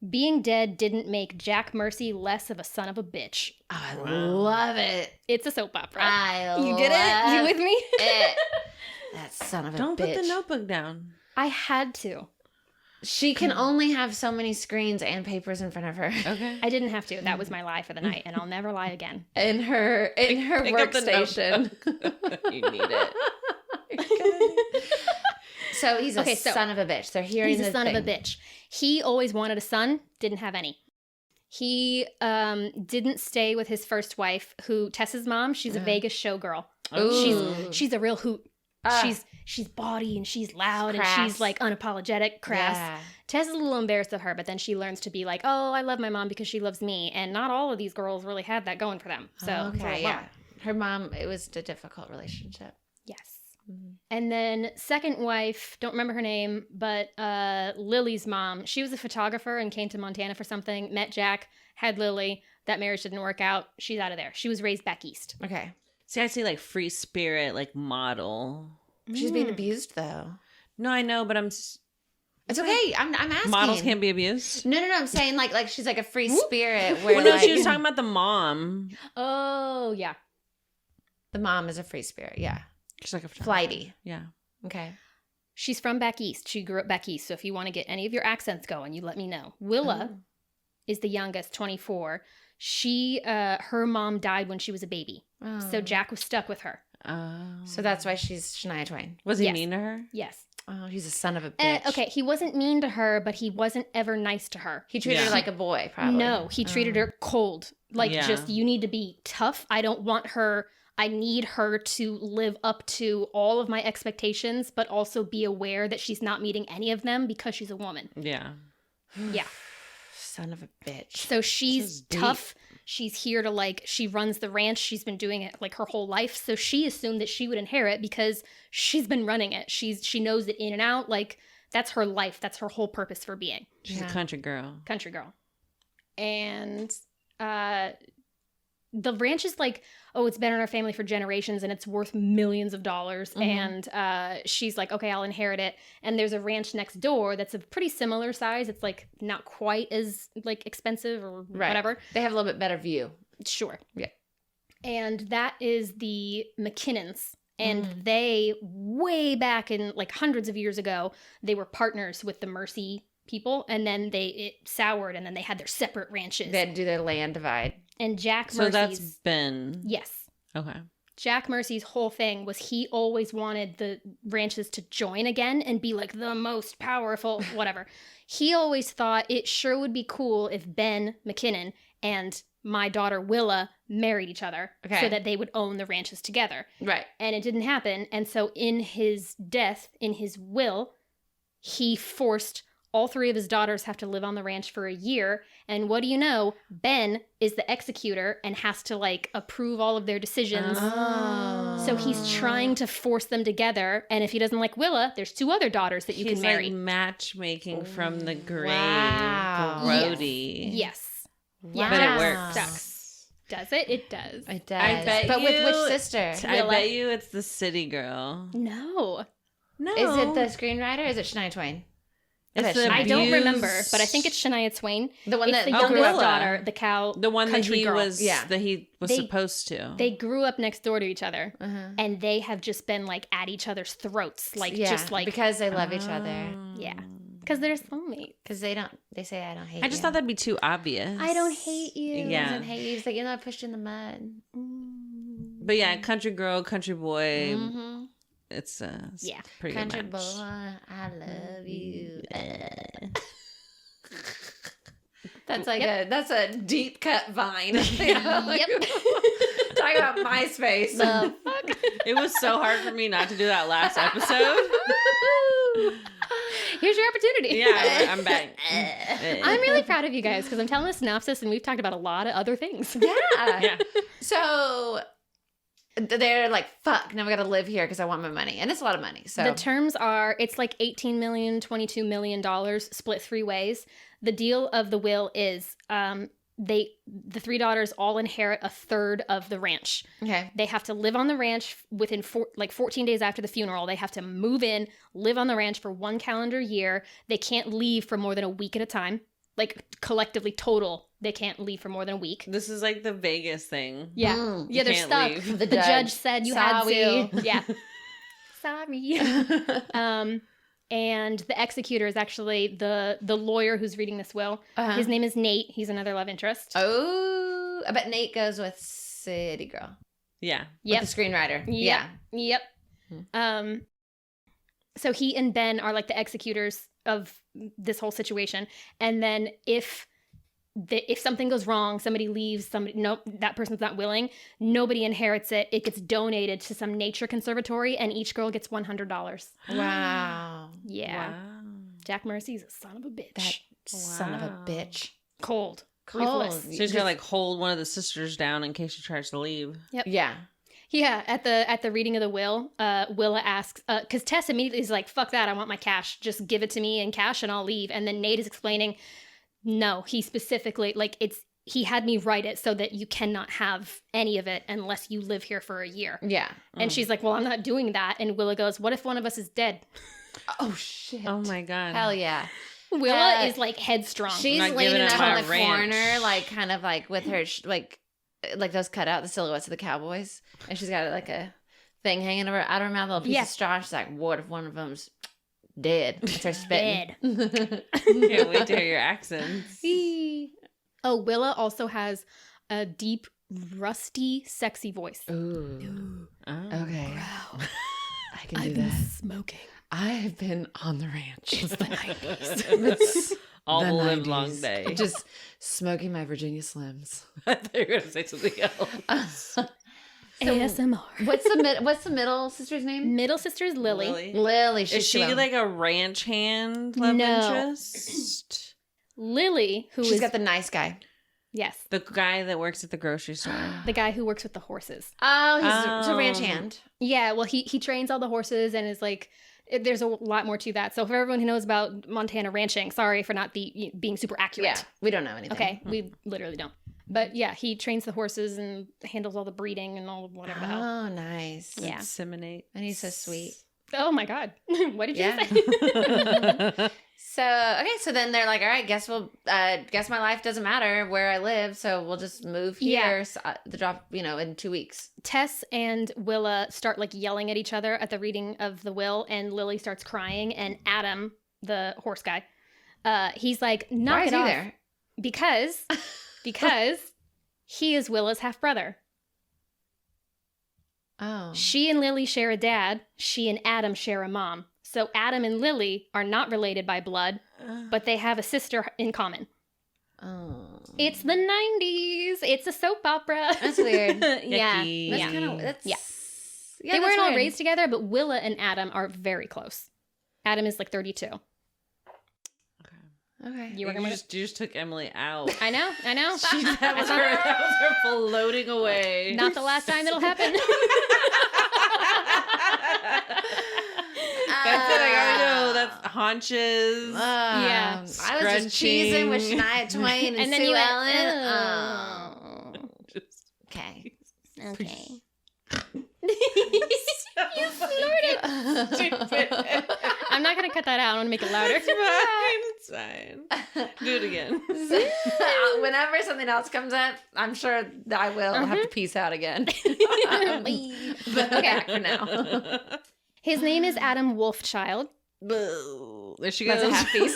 S3: Being dead didn't make Jack Mercy less of a son of a bitch.
S1: Oh, I love it.
S3: It's a soap opera.
S1: You
S3: get it? You with me?
S1: It. That son of a bitch.
S2: Don't put the notebook down.
S3: I had to.
S1: She can only have so many screens and papers in front of her.
S2: Okay.
S3: I didn't have to. That was my lie for the night, and I'll never lie again.
S1: In her
S2: Pick up the
S1: workstation.
S2: You need it.
S1: So he's a son of a bitch. They're hearing
S3: He's a son of a bitch. He always wanted a son, didn't have any. He didn't stay with his first wife, who Tessa's mom. She's a Vegas showgirl.
S1: Ooh.
S3: She's a real hoot. She's bawdy and she's loud and she's like unapologetic, crass.
S1: Yeah.
S3: Tessa's a little embarrassed of her, but then she learns to be like, oh, I love my mom because she loves me. And not all of these girls really had that going for them. So
S1: her mom, it was a difficult relationship.
S3: Yes. And then second wife, don't remember her name, but Lily's mom, she was a photographer and came to Montana for something, met Jack, had Lily. That marriage didn't work out. She's out of there. She was raised back east.
S1: Okay.
S2: See, I say like free spirit, like model.
S1: She's being abused though.
S2: No, I know, but
S1: It's okay. I'm asking.
S2: models can't be abused.
S1: No. I'm saying like she's like a free spirit. Where
S2: Well, no, she was talking about the mom.
S3: Oh, yeah.
S1: the mom is a free spirit. Yeah.
S2: She's like a
S1: Flighty.
S2: Yeah.
S1: Okay.
S3: She's from back east. She grew up back east. So if you want to get any of your accents going, you let me know. Willa is the youngest, 24. Her mom died when she was a baby.
S1: Oh.
S3: So Jack was stuck with her.
S1: So that's why she's Shania Twain.
S2: Was he mean to her?
S3: Yes.
S1: Oh, he's a son of a bitch.
S3: Okay, he wasn't mean to her, but he wasn't ever nice to her.
S1: He treated her like a boy, probably.
S3: No, he treated her cold. Like,
S2: Yeah.
S3: just, you need to be tough. I don't want her. I need her to live up to all of my expectations, but also be aware that she's not meeting any of them because she's a woman.
S2: Yeah.
S3: Yeah.
S1: Son of a bitch.
S3: So she's tough. She's here to she runs the ranch. She's been doing it like her whole life. So she assumed that she would inherit because she's been running it. She knows it in and out. Like, that's her life. That's her whole purpose for being.
S2: She's a country girl.
S3: Country girl. And the ranch is like, oh, it's been in our family for generations and it's worth millions of dollars. And she's like, okay, I'll inherit it. And there's a ranch next door that's a pretty similar size. It's like not quite as like expensive or whatever.
S1: They have a little bit better view.
S3: Sure.
S1: Yeah.
S3: And that is the McKinnons. And they, way back in like hundreds of years ago, they were partners with the Mercy people. And then it soured and then they had their separate ranches.
S1: They had to do their land divide.
S3: And Jack Mercy's...
S2: So that's Ben.
S3: Yes.
S2: Okay.
S3: Jack Mercy's whole thing was he always wanted the ranches to join again and be like the most powerful, whatever. He always thought it sure would be cool if Ben McKinnon and my daughter Willa married each other so that they would own the ranches together.
S1: Right.
S3: And it didn't happen. And so in his death, in his will, he forced all three of his daughters have to live on the ranch for a year. And what do you know? Ben is the executor and has to approve all of their decisions.
S1: Oh.
S3: So he's trying to force them together. And if he doesn't like Willa, there's two other daughters that you can marry.
S2: He's matchmaking from the grave.
S1: Wow.
S2: Grody.
S3: Yes.
S1: Wow.
S3: Yeah.
S2: But it works.
S3: Sucks. Does it? It does.
S1: It does.
S2: I bet
S1: but with
S2: you-
S1: which sister?
S2: I bet you it's the city girl.
S3: No.
S2: No.
S1: Is it the screenwriter or is it Shania Twain?
S2: It's
S1: the
S3: I don't
S2: abused-
S3: remember, but I think it's Shania Twain.
S1: The one
S3: It's
S1: that
S3: the
S1: grew
S3: youngest
S1: up.
S3: daughter, the cow
S2: The one that
S3: country
S2: he
S3: girl.
S2: was
S3: They-
S2: supposed to.
S3: They grew up next door to each other,
S1: Uh-huh.
S3: and they have just been at each other's throats,
S1: because they love each other.
S3: yeah, because they're soulmates.
S1: Because they say I don't hate you.
S2: I just thought that'd be too obvious.
S3: I don't hate you.
S2: Yeah.
S1: I don't hate you. He's like, I pushed you in the mud.
S2: But yeah, country girl, country boy.
S1: Mm-hmm.
S2: It's
S3: Yeah.
S2: pretty
S1: Country
S2: good
S1: boy,
S2: match.
S1: I love you. That's that's a deep cut Vine.
S3: Yep.
S1: Talk about MySpace.
S3: The fuck?
S2: It was so hard for me not to do that last episode.
S3: Here's your opportunity.
S2: Yeah, I'm back.
S3: I'm really proud of you guys because I'm telling a synopsis and we've talked about a lot of other things.
S1: Yeah. So they're like, fuck, now I gotta live here because I want my money. And it's a lot of money. So
S3: The terms are, it's like $18 million, $22 million split three ways. The deal of the will is the three daughters all inherit a third of the ranch.
S1: okay.
S3: They have to live on the ranch within 14 days after the funeral. They have to move in, live on the ranch for 1 calendar year. They can't leave for more than a week at a time. like collectively total, they can't leave for more than a week.
S2: This is like the Vegas thing.
S3: Yeah. Yeah, they're stuck.
S2: Leave.
S3: The judge said you had to. Yeah. Sorry. And the executor is actually the lawyer who's reading this will. His name is Nate. He's another love interest.
S1: Oh, I bet Nate goes with City Girl.
S2: Yeah.
S1: Yep. With the screenwriter.
S3: Yep. Yeah. Yep. So he and Ben are like the executors of this whole situation. And then if something goes wrong, somebody leaves, that person's not willing, nobody inherits it. It gets donated to some nature conservatory, and each girl gets $100.
S1: Wow.
S3: Yeah.
S2: Wow.
S3: Jack Mercy's a son of a bitch.
S1: That son of a bitch.
S3: Cold.
S1: Cold.
S2: So he's gonna like hold one of the sisters down in case she tries to leave.
S3: Yep.
S1: Yeah.
S3: Yeah, at the reading of the will, Willa asks, because Tess immediately is like, fuck that, I want my cash. Just give it to me in cash and I'll leave. And then Nate is explaining, no, he specifically, like, he had me write it so that you cannot have any of it unless you live here for a year.
S1: Yeah.
S3: And she's like, well, I'm not doing that. And Willa goes, what if one of us is dead?
S1: Oh, shit.
S2: Oh my God.
S1: Hell yeah.
S3: Willa is like headstrong.
S1: She's
S2: not
S1: leaning
S2: giving
S1: up
S2: up
S1: on
S2: our
S1: the
S2: ranch.
S1: corner, like, kind of like with her, like those cut out, the silhouettes of the cowboys. And she's got like a thing hanging out of her mouth, a little piece of straw. She's like, what if one of them's dead? Starts spitting.
S3: Dead.
S2: Can't wait to hear your accents.
S3: Oh, Willa also has a deep, rusty, sexy voice.
S1: Ooh.
S2: Oh.
S1: Okay.
S3: Wow.
S1: I can do that.
S3: Smoking.
S1: I've been on the ranch.
S3: It's the 90s.
S2: All the
S1: The
S2: live
S1: 90s.
S2: long day.
S1: Just smoking my Virginia Slims.
S2: I thought you were gonna say something else.
S3: ASMR.
S1: What's the middle sister's name?
S3: Middle sister is Lily.
S1: Lily.
S2: Is
S1: She's
S2: she
S1: too
S2: like a ranch hand love
S3: No.
S2: interest?
S3: Lily,
S1: She's got the nice guy.
S3: yes,
S2: The guy that works at the grocery store.
S3: the guy who works with the horses.
S1: Oh, he's a ranch
S2: Oh.
S1: hand.
S3: Yeah, well, he trains all the horses and is like, there's a lot more to that. So for everyone who knows about Montana ranching, sorry for not being super accurate.
S1: Yeah, we don't know anything.
S3: Okay, we literally don't. But yeah, he trains the horses and handles all the breeding and all whatever the hell.
S1: Oh, nice.
S3: Yeah.
S2: Inseminate.
S1: And he's so sweet.
S3: Oh my God. What did you
S1: Yeah.
S3: say?
S1: So then they're like, all right, guess my life doesn't matter where I live, so we'll just move here.
S3: Yeah.
S1: So, the drop, in 2 weeks.
S3: Tess and Willa start like yelling at each other at the reading of the will, and Lily starts crying, and Adam, the horse guy, he's like, knock
S1: Why
S3: it
S1: is he
S3: off.
S1: there?
S3: Because he is Willa's half brother.
S1: Oh.
S3: She and Lily share a dad. She and Adam share a mom. So Adam and Lily are not related by blood, but they have a sister in common.
S1: Oh.
S3: It's the 90s. It's a soap opera.
S1: That's weird.
S3: Yeah.
S2: Yucky.
S1: That's
S3: Yeah.
S1: kind of
S3: Yeah.
S1: Yeah,
S3: They
S1: that's
S3: weren't all
S1: weird.
S3: raised together, but Willa and Adam are very close. Adam is like 32.
S1: Okay.
S3: You were
S2: You just took Emily out.
S3: I know.
S2: That was her floating away.
S3: Not the last time it'll happen.
S2: That's it. I gotta know. That's haunches.
S3: Yeah.
S1: I was just cheesing with Shania Twain and
S3: then
S1: Sue
S3: you went,
S1: Ellen.
S3: oh.
S2: Just-
S1: Okay.
S3: Okay.
S2: You
S3: snorted.
S2: Stupid.
S3: I'm not going to cut that out. I want to make it louder.
S2: It's fine. Do it again.
S1: Whenever something else comes up, I'm sure that I will have to peace out again. But back for now.
S3: His name is Adam Wolfchild.
S2: Boo. There she
S1: That's
S2: goes.
S1: a half piece.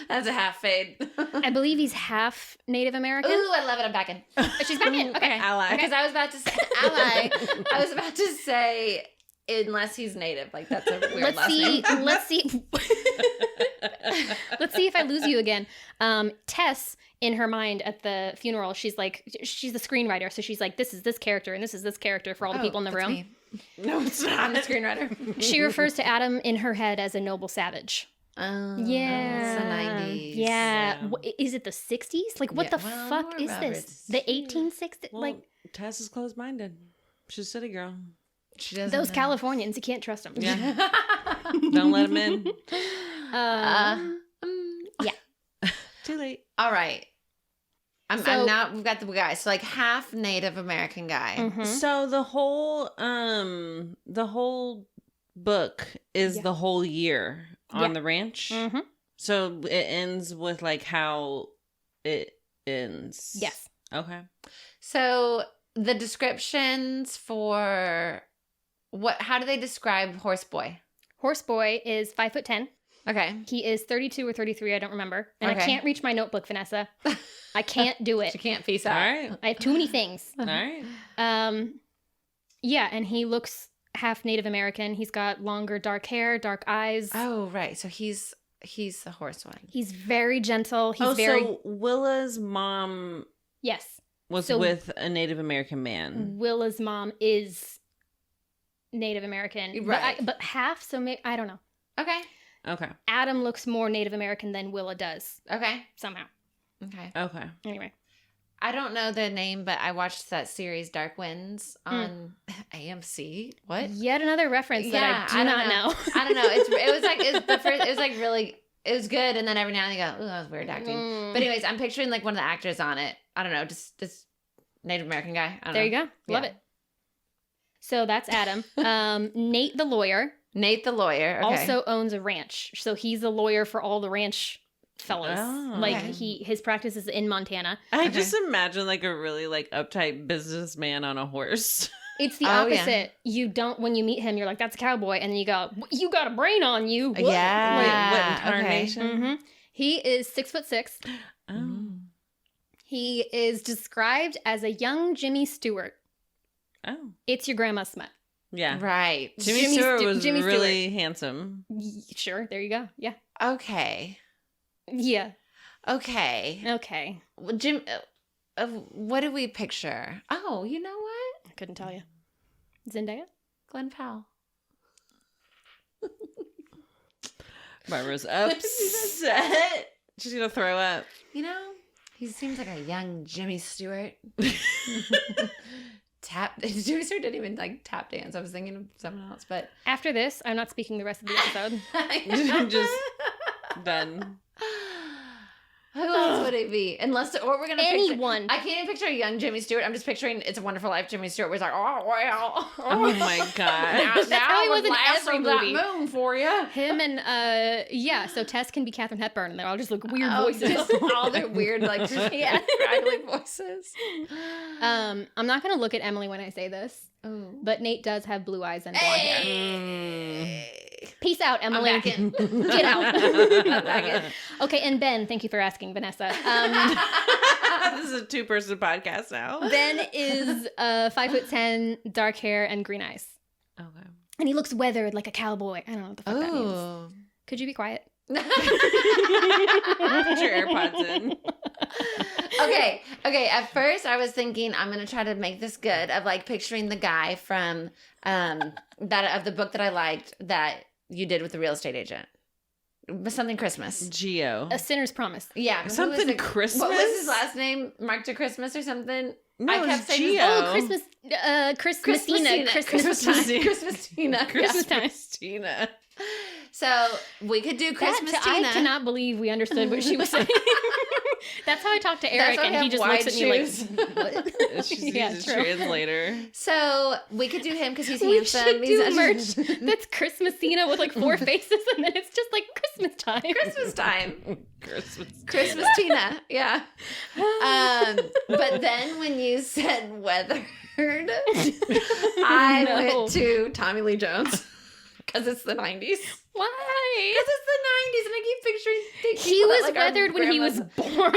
S1: That's a half fade.
S3: I believe he's half Native American.
S1: Ooh, I love it. I'm back in.
S3: She's back in. Okay.
S2: Ally.
S1: Because I was about to say ally. I was about to say unless he's native. Like that's a weird
S3: Let's
S1: last
S3: see.
S1: name.
S3: Let's see. Let's see if I lose you again. Tess, in her mind at the funeral, she's the screenwriter, so she's like, this is this character and this is this character for all the people in the
S1: that's
S3: room.
S1: me.
S2: No, it's not.
S1: I'm the screenwriter.
S3: She refers to Adam in her head as a noble savage.
S1: Oh,
S3: Yeah.
S1: it's the 90s.
S3: Yeah.
S2: Yeah.
S3: Is it the 60s? Like, what
S1: Yeah,
S3: the
S1: well,
S3: fuck
S1: Nora
S3: is this?
S1: Roberts.
S3: The 1860s?
S2: Well,
S3: like,
S2: Tess is closed-minded. She's a city girl.
S1: She doesn't
S3: those
S1: know.
S3: Californians, you can't trust them.
S2: Yeah. Don't let him in.
S3: Yeah.
S2: Too late.
S1: All right. I'm
S3: So-
S1: now we've got the guy. So like half Native American guy.
S3: Mhm.
S2: So the whole book is
S3: Yeah.
S2: the whole year on
S3: Yeah.
S2: the ranch.
S3: Mhm.
S2: So it ends with like how it ends.
S3: Yes.
S2: Okay.
S1: So the descriptions for how do they describe Horse Boy?
S3: Horse Boy is 5'10".
S1: Okay.
S3: He is 32 or 33, I don't remember. And
S1: Okay.
S3: I can't reach my notebook, Vanessa. I can't do it.
S1: She can't face
S2: All
S1: out.
S2: right.
S3: I have too many things.
S2: All right.
S3: Yeah, and he looks half Native American. He's got longer dark hair, dark eyes.
S1: Oh, right. So he's the horse one.
S3: He's very gentle. He's
S2: So Willa's mom
S3: yes.
S2: was
S3: So-
S2: with a Native American man.
S3: Willa's mom is Native American.
S1: Right.
S3: But half, so maybe, I don't know.
S1: Okay.
S2: Okay.
S3: Adam looks more Native American than Willa does,
S1: Okay.
S3: somehow.
S1: Okay.
S2: Okay.
S3: Anyway.
S1: I don't know the name, but I watched that series Dark Winds on AMC. What?
S3: Yet another reference that I do not know.
S1: I don't know. It was like really, it was good, and then every now and then you go, "Ooh, that was weird acting." But anyways, I'm picturing like one of the actors on it. I don't know, just this Native American guy. I don't know.
S3: You go. Love
S1: Yeah.
S3: it. So that's Adam. Nate the lawyer
S1: Nate the lawyer. Okay.
S3: also owns a ranch. So he's a lawyer for all the ranch fellas.
S2: Oh,
S3: like
S1: okay.
S3: his practice is in Montana.
S2: I
S1: Okay.
S2: just imagine like a really like uptight businessman on a horse.
S3: It's the
S1: Oh, yeah.
S3: opposite. You don't, when you meet him, you're like, that's a cowboy. And then you go, you got a brain on you. What?
S1: Yeah.
S2: Wait, what
S1: okay.
S2: incarnation?
S3: Mhm. He is 6'6".
S2: Oh.
S3: He is described as a young Jimmy Stewart.
S2: Oh.
S3: It's your grandma's smut.
S2: Yeah.
S1: Right.
S2: Jimmy Stewart was
S3: Jimmy Stewart.
S2: really handsome.
S3: Sure, there you go. Yeah.
S1: Okay.
S3: Yeah.
S1: Okay.
S3: Okay.
S1: Well, Jim, what do we picture? Oh, you know what?
S3: I couldn't tell you. Zendaya?
S1: Glenn Powell.
S2: Barbara's upset. She's gonna throw up.
S1: You know, he seems like a young Jimmy Stewart. Jimmy Stewart didn't even like tap dance. I was thinking of someone else, but
S3: After this, I'm not speaking the rest of the episode.
S2: Just done.
S1: Who else would it be? Unless, or we're gonna
S3: Anyone.
S1: Picture, I can't even picture a young Jimmy Stewart. I'm just picturing It's a Wonderful Life. Jimmy Stewart was like, oh well.
S2: Oh my god.
S3: That's how he was in every movie.
S1: That moon for you.
S3: Him and, yeah, so Tess can be Katharine Hepburn, and they all just look weird voices.
S1: Just all their weird, like, just
S3: Yeah.
S1: crackly voices.
S3: I'm not going to look at Emily when I say this,
S1: Ooh.
S3: but Nate does have blue eyes and blonde hair.
S1: Hey.
S3: Peace out, Emily.
S1: I'm back in.
S3: Get out.
S1: I'm back in.
S3: Okay, and Ben, thank you for asking, Vanessa.
S2: This is a 2-person podcast now.
S3: Ben is 5'10", dark hair, and green eyes.
S2: Okay.
S3: And he looks weathered like a cowboy. I don't know what the fuck that means.
S1: Oh.
S3: Could you be quiet?
S2: Put your AirPods in.
S1: Okay. At first, I was thinking I'm gonna try to make this good of like picturing the guy from that of the book that I liked that you did with the real estate agent. Something Christmas.
S2: Geo.
S3: A Sinner's Promise.
S1: Yeah. who was
S2: Something
S1: the-
S2: Christmas?
S1: What was his last name? Mark to Christmas or something?
S2: No,
S1: I
S2: it
S1: kept
S2: was
S1: saying
S2: Geo.
S3: Oh, Christmastina.
S1: Christmastina.
S3: Christmas time.
S2: Christina.
S1: So we could do Christmastina.
S3: I cannot believe we understood what she was saying. That's how I talked to Eric,
S1: That's why
S3: and
S1: we
S3: he just
S1: have
S3: looks at me
S1: wide
S3: like, what?
S2: She's
S3: Yeah,
S2: a
S3: true.
S2: translator.
S1: So we could do him because he's
S3: We
S1: handsome.
S3: should
S1: He's
S3: do merch that's Christmasina with like 4 faces, and then it's just like Christmas time.
S1: Christmas time.
S2: Christmas.
S1: Christmastina. Yeah. But then when you said weathered, I went to Tommy Lee Jones because it's the 90s.
S3: Why?
S1: Because it's the 90s, and I keep picturing
S3: He
S1: people that,
S3: was
S1: like, our
S3: weathered when he was
S1: grandmas-
S3: born.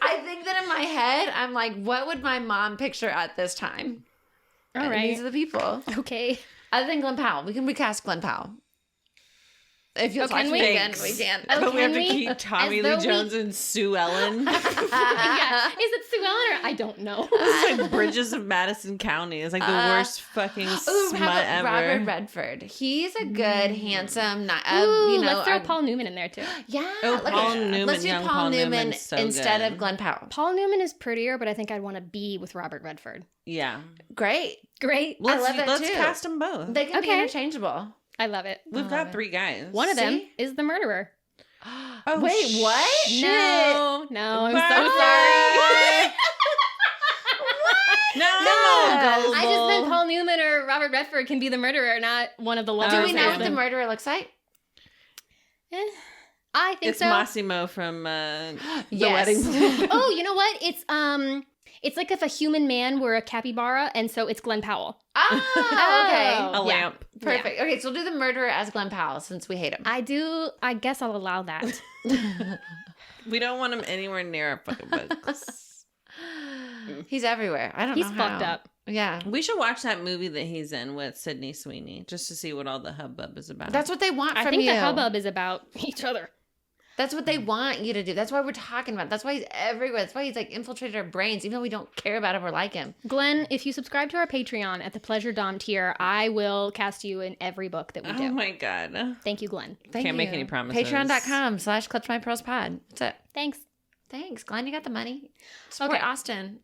S1: I think that in my head, I'm like, what would my mom picture at this time?
S3: All
S1: And
S3: right.
S1: these are the people.
S3: Okay.
S1: Other than Glenn Powell, we can recast Glenn Powell. If you'll
S3: Oh,
S1: talk
S3: can
S1: to
S3: we?
S1: me again,
S2: Thanks.
S1: we can.
S3: Oh,
S2: But we have to
S3: can we?
S2: keep Tommy
S3: As
S2: Lee
S3: though we-
S2: Jones and Sue Ellen.
S3: Yeah. Is it Sue Ellen or I don't know.
S2: It's like Bridges of Madison County. It's like the worst fucking
S1: Ooh,
S2: smut
S1: how about
S2: ever.
S1: Robert Redford. He's a good, handsome,
S3: Ooh,
S1: you know.
S3: let's throw Paul Newman in there too.
S1: Yeah.
S2: Oh,
S1: look
S2: Paul
S1: at-
S2: Newman,
S1: Let's do
S2: young
S1: Paul
S2: Paul
S1: Newman
S2: Newman's so
S1: instead
S2: good.
S1: of Glenn Powell.
S3: Paul Newman is prettier, but I think I'd want to be with Robert Redford.
S2: Yeah.
S1: Great.
S3: Great.
S1: I love that
S2: let's
S1: too.
S2: cast them both.
S1: They can be
S3: Okay.
S1: interchangeable.
S3: I love it.
S2: We've
S1: love
S2: got
S1: it.
S2: 3 guys.
S3: One of them
S1: See?
S3: is the murderer.
S2: Oh,
S1: Wait, what?
S2: shit.
S3: No, I'm so
S2: Bye.
S3: sorry.
S2: No,
S1: Yes.
S3: I just meant Paul Newman or Robert Redford can be the murderer, not one of the lovers.
S1: Do we know
S2: Okay.
S1: what the murderer looks like?
S3: I think
S2: it's
S3: so.
S2: Massimo from The
S1: Yes.
S2: Wedding.
S3: Oh, you know what? It's like if a human man were a capybara, and so it's Glenn Powell.
S1: Oh, okay.
S2: A lamp.
S1: Perfect. Okay, so we'll do the murderer as Glenn Powell since we hate him.
S3: I guess I'll allow that.
S2: We don't want him anywhere near our fucking books.
S1: He's everywhere. I don't know
S3: He's
S1: how.
S3: fucked up.
S1: Yeah.
S2: We should watch that movie that he's in with Sydney Sweeney just to see what all the hubbub is about.
S1: That's what they want from
S3: I think
S1: you.
S3: the hubbub is about each other.
S1: That's what they want you to do. That's why we're talking about it. That's why he's everywhere. That's why he's like infiltrated our brains, even though we don't care about him or like him.
S3: Glenn, if you subscribe to our Patreon at the Pleasure Dom tier, I will cast you in every book that we do.
S2: Oh my God.
S3: Thank you, Glenn.
S1: you.
S2: Can't make any promises.
S1: Patreon.com/clutchmypearlspod. That's it.
S3: Thanks.
S1: Thanks, Glenn. You got the money. Support
S3: Okay.
S1: Austin.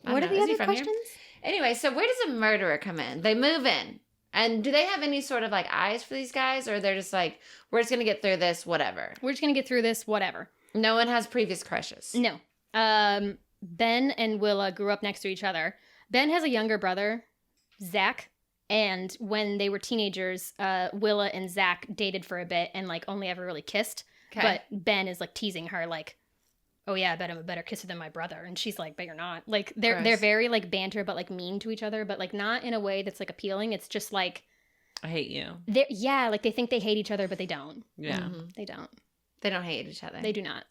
S1: I
S3: What
S1: don't
S3: are
S1: know.
S3: the
S1: Is he
S3: other
S1: from here?
S3: questions?
S1: Anyway, so where does a murderer come in? They move in. And do they have any sort of like eyes for these guys? Or they're just like, we're just going to get through this, whatever.
S3: We're just going to get through this, whatever.
S1: No one has previous crushes.
S3: No. Ben and Willa grew up next to each other. Ben has a younger brother, Zach. And when they were teenagers, Willa and Zach dated for a bit and like only ever really kissed.
S1: Okay.
S3: But Ben is like teasing her like, oh yeah, I bet I'm a better kisser than my brother. And she's like, but you're not. Like they're
S1: Gross.
S3: very like banter but like mean to each other, but like not in a way that's like appealing. It's just like
S2: I hate you.
S3: like they think they hate each other, but they don't.
S2: Yeah.
S1: Mhm.
S3: They don't.
S1: They don't hate each other.
S3: They do not.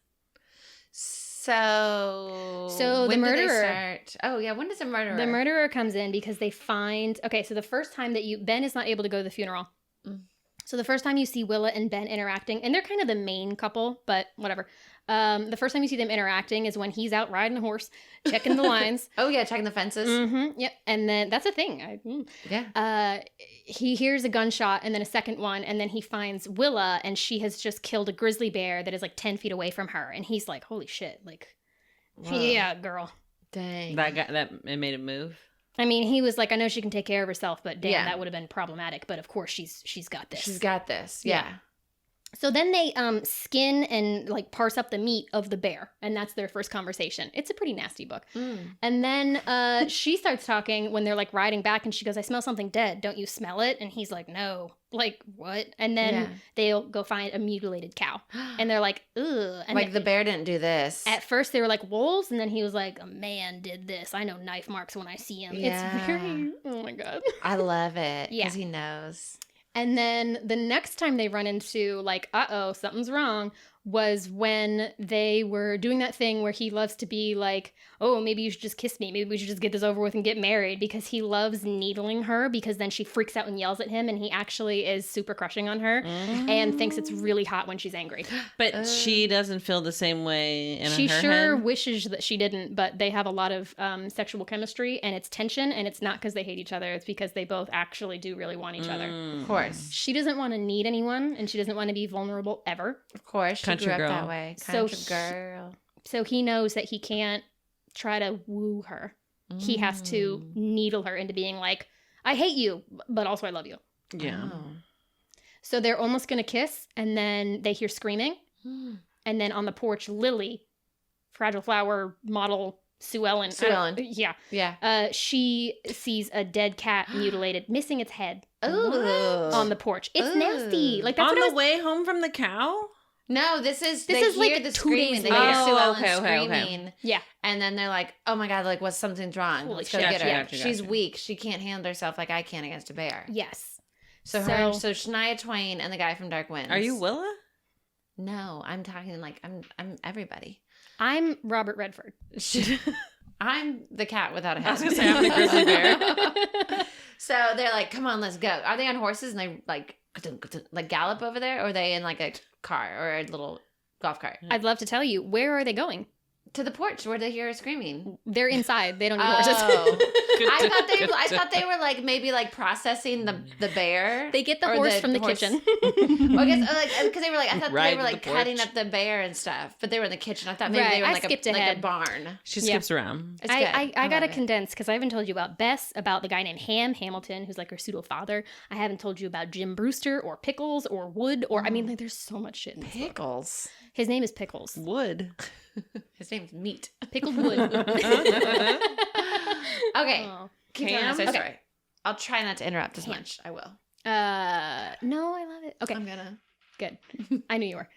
S1: So
S3: the
S1: when do they
S3: murderer-
S1: start? Oh yeah, when does a murderer?
S3: The murderer comes in because they find so the first time that Ben is not able to go to the funeral.
S1: Mm.
S3: So the first time you see Willa and Ben interacting, and they're kind of the main couple, but whatever. The first time you see them interacting is when he's out riding a horse, checking the lines.
S1: Oh yeah, checking the fences.
S3: Mm-hmm, yep. And then that's a thing.
S1: Yeah.
S3: He hears a gunshot and then a second one, and then he finds Willa, and she has just killed a grizzly bear that is like 10 feet away from her, and he's like, "Holy shit!" Like,
S1: Whoa.
S3: yeah, girl.
S1: Dang.
S2: That guy, that it made him move.
S3: I mean, he was like, I know she can take care of herself, but damn,
S1: Yeah.
S3: that would have been problematic. But of course, she's got this.
S1: She's got this. Yeah.
S3: So then they skin and like parse up the meat of the bear, and that's their first conversation. It's a pretty nasty book.
S1: Mm.
S3: And then she starts talking when they're like riding back, and she goes, "I smell something dead. Don't you smell it?" And he's like, "No." Like, what? And then
S1: Yeah.
S3: they'll go find a mutilated cow, and they're like, "Ugh." And
S1: like the bear didn't do this.
S3: at first they were like wolves, and then he was like, "A man did this. I know knife marks when I see him."
S1: Yeah.
S3: It's very, oh my god.
S1: I love it
S3: Yeah.
S1: because he knows.
S3: And then the next time they run into like, uh-oh, something's wrong, was when they were doing that thing where he loves to be like, oh, maybe you should just kiss me. Maybe we should just get this over with and get married, because he loves needling her, because then she freaks out and yells at him, and he actually is super crushing on her and thinks it's really hot when she's angry.
S2: But she doesn't feel the same way in
S3: She
S2: her
S3: sure
S2: head.
S3: wishes that she didn't, but they have a lot of sexual chemistry, and it's tension, and it's not because they hate each other. It's because they both actually do really want each other.
S1: Of course.
S3: She doesn't want to need anyone, and she doesn't want to be vulnerable ever.
S1: Of course. She
S2: Country
S1: grew up
S2: girl.
S1: that way.
S3: So
S1: Country girl.
S3: So he knows that he can't try to woo her. He has to needle her into being like, I hate you, but also I love you.
S2: Yeah.
S1: Oh.
S3: So they're almost going to kiss, and then they hear screaming. And then on the porch, Lily, Fragile Flower model Sue Ellen.
S1: Sue Ellen.
S3: Yeah.
S1: Yeah.
S3: She sees a dead cat mutilated, missing its head
S1: Ooh.
S3: on the porch. It's
S1: Ooh.
S3: nasty. Like that's
S2: On
S3: what I
S2: the
S3: was
S2: way home from the cow?
S1: No, this is
S3: This
S1: they
S3: is, like,
S1: hear the
S3: 2
S1: screaming.
S3: days
S1: They
S3: later.
S1: hear Sue
S2: Oh,
S1: Ellen
S2: okay.
S1: screaming.
S3: Yeah.
S1: And then they're like, oh my God, like, what's something's wrong?
S3: Holy
S1: Let's go
S3: shit.
S1: get her.
S2: Gotcha.
S1: She's weak. She can't handle herself like I can against a bear.
S3: Yes.
S1: So Shania Twain and the guy from Dark Winds.
S2: Are you Willa?
S1: No, I'm talking like I'm everybody.
S3: I'm Robert Redford.
S1: I'm the cat without a head.
S2: I was gonna say, I'm the grizzly bear.
S1: So they're like, come on, let's go. Are they on horses and they like gallop over there? Or are they in like a car or a little golf cart?
S3: I'd love to tell you. Where are they going?
S1: To the porch where they hear her screaming.
S3: They're inside. They don't need horses.
S1: Oh. I thought they were like maybe like processing the bear.
S3: They get the
S1: Or
S3: horse from the
S1: horse.
S3: kitchen.
S1: Well, I guess like because they were like I thought
S2: Ride
S1: they were
S2: to
S1: like
S2: the
S1: cutting
S2: porch.
S1: up the bear and stuff, but they were in the kitchen. I thought maybe
S3: Right,
S1: they were in
S3: I
S1: like
S3: skipped
S1: a
S3: ahead.
S1: barn.
S2: She
S3: Yeah.
S2: skips around.
S1: It's
S3: I
S1: good.
S3: gotta
S1: love it.
S3: condense because I haven't told you about Bess, about the guy named Hamilton, who's like her pseudo father. I haven't told you about Jim Brewster or Pickles or Wood or I mean, like, there's so much shit. In this book.
S1: Pickles.
S3: His name is Pickles.
S2: Wood.
S1: His name's Meat.
S3: Pickled Wood.
S1: Okay.
S3: Oh.
S1: Keep telling us
S2: Cam?
S1: our story. I'll try not to interrupt as
S3: Cam.
S1: much. I will.
S3: No, I love it. Okay,
S1: I'm gonna.
S3: good. I knew you were.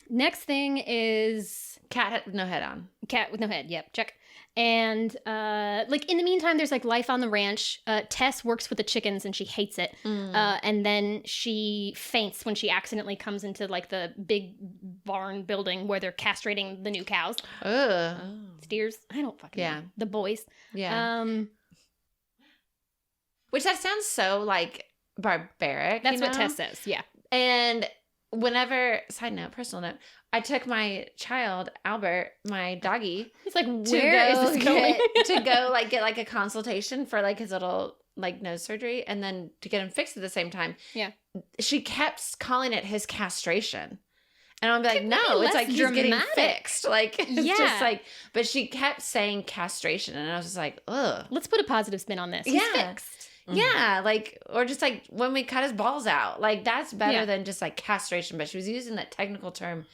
S3: Next thing is
S1: cat with no head on.
S3: Cat with no head. Yep, check. And like in the meantime, there's like life on the ranch. Tess works with the chickens and she hates it. And then she faints when she accidentally comes into like the big barn building where they're castrating the new cows. Steers. I don't fucking know. The boys.
S1: Yeah. Which that sounds so like barbaric.
S3: That's what Tess says. Yeah.
S1: And whenever, side note, personal note, I took my child, Albert, my doggy.
S3: It's like, where is this going?
S1: To go like get like a consultation for like his little like nose surgery and then to get him fixed at the same time.
S3: Yeah.
S1: She kept calling it his castration. And I'm like, no, it's like he's getting fixed. Like, it's just like, but she kept saying castration. And I was just like, ugh.
S3: Let's put a positive spin on this. He's fixed.
S1: Yeah, like, or just like when we cut his balls out. Like, that's better than just like castration. But she was using that technical term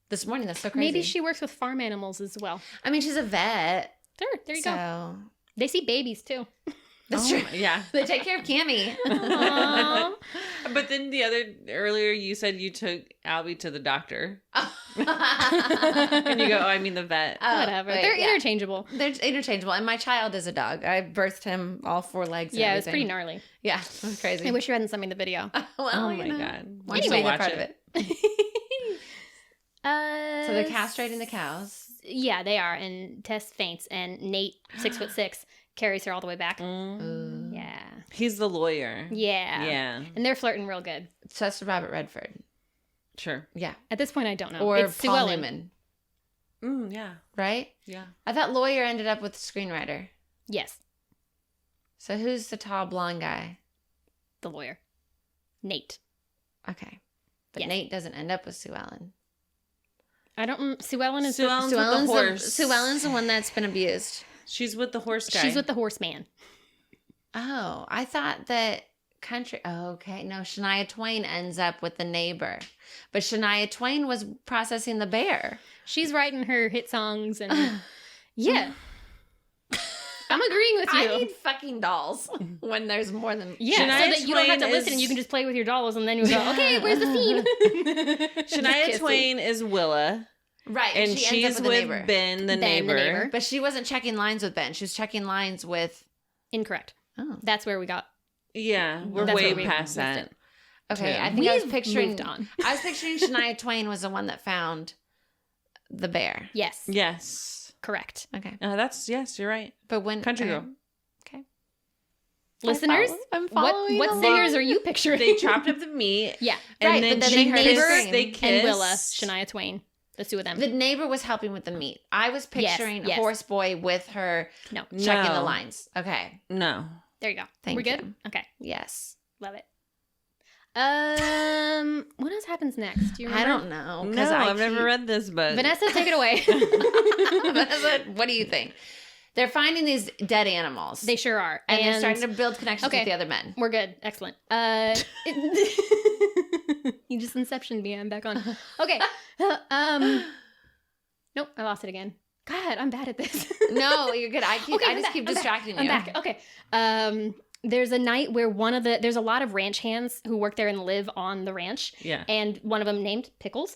S1: this morning. That's so crazy.
S3: Maybe she works with farm animals as well.
S1: I mean, she's a vet.
S3: There you go. They see babies too.
S1: That's true.
S2: Yeah.
S1: They take care of Cammie.
S2: But then earlier you said you took Albie to the doctor. And you go, I mean the vet.
S3: Whatever. They're interchangeable.
S1: They're interchangeable. And my child is a dog. I birthed him all 4 legs.
S3: Yeah, it's pretty gnarly.
S1: Yeah, it was crazy.
S3: I wish you hadn't sent me the video.
S2: Oh my God.
S1: Anyway,
S2: watch
S1: part
S2: it.
S1: of it. So they're castrating the cows.
S3: Yeah, they are. And Tess faints, and Nate, 6'6", carries her all the way back. Yeah.
S2: He's the lawyer.
S3: Yeah.
S2: Yeah.
S3: And they're flirting real good.
S1: So that's Robert Redford.
S2: Sure.
S1: Yeah.
S3: At this point, I don't know.
S1: Or
S3: it's
S1: Paul
S3: Sue
S1: Newman.
S2: Yeah.
S1: Right?
S2: Yeah.
S1: I thought lawyer ended up with screenwriter.
S3: Yes.
S1: So who's the tall blonde guy?
S3: The lawyer. Nate.
S1: Okay. But Nate doesn't end up with Sue Ellen.
S3: I don't... Sue Ellen is...
S2: Sue Ellen's with the horse.
S1: Sue Ellen's the one that's been abused.
S2: She's with the horse guy.
S3: She's with the horseman.
S1: Oh, I thought that country... Oh, okay. No, Shania Twain ends up with the neighbor. But Shania Twain was processing the bear.
S3: She's writing her hit songs and... yeah. I'm agreeing with you.
S1: I need fucking dolls when there's more than...
S3: Yeah,
S2: Shania
S3: so that you don't have to
S2: Twain
S3: listen and you can just play with your dolls and then you go, okay, where's the scene?
S2: Shania Twain is Willa.
S1: Right.
S2: And she's with Ben, the neighbor.
S1: But she wasn't checking lines with Ben. She was checking lines with...
S3: Incorrect.
S1: Oh.
S3: That's where we got...
S2: Yeah, we're way past that.
S1: Okay,
S2: Yeah.
S1: I think I was picturing...
S3: moved on.
S1: I was picturing Shania Twain was the one that found the bear.
S3: Yes.
S2: Yes.
S3: Correct.
S1: Okay.
S2: Yes, you're right.
S1: But when...
S2: Country girl.
S1: Okay.
S3: Listeners,
S1: I'm following
S3: what singers are you picturing?
S2: They chopped up the meat.
S3: Yeah.
S2: And
S1: Right,
S2: then
S1: but then
S2: she
S1: they heard
S3: Neighbor
S1: her scream.
S2: they kissed.
S3: and Willa, Shania Twain. The two of them.
S1: The neighbor was helping with the meat. I was picturing
S3: yes.
S1: Horse Boy with her
S3: No.
S1: checking the
S2: No.
S1: lines. Okay.
S2: No.
S3: There you go.
S1: Thank
S3: We're good?
S1: you.
S3: Okay.
S1: Yes.
S3: Love it. What else happens next? Do you remember?
S1: I don't know.
S2: No, I've never read this book.
S3: Vanessa, take it away.
S1: Vanessa, what do you think? They're finding these dead animals.
S3: They sure are.
S1: And they're starting to build connections with the other men.
S3: We're good. Excellent. You just inceptioned me. I'm back on. Okay. Nope, I lost it again. God, I'm bad at this.
S1: No, you're good. I just keep distracting you.
S3: I'm back. Okay. There's a night where there's a lot of ranch hands who work there and live on the ranch.
S2: Yeah.
S3: And one of them named Pickles.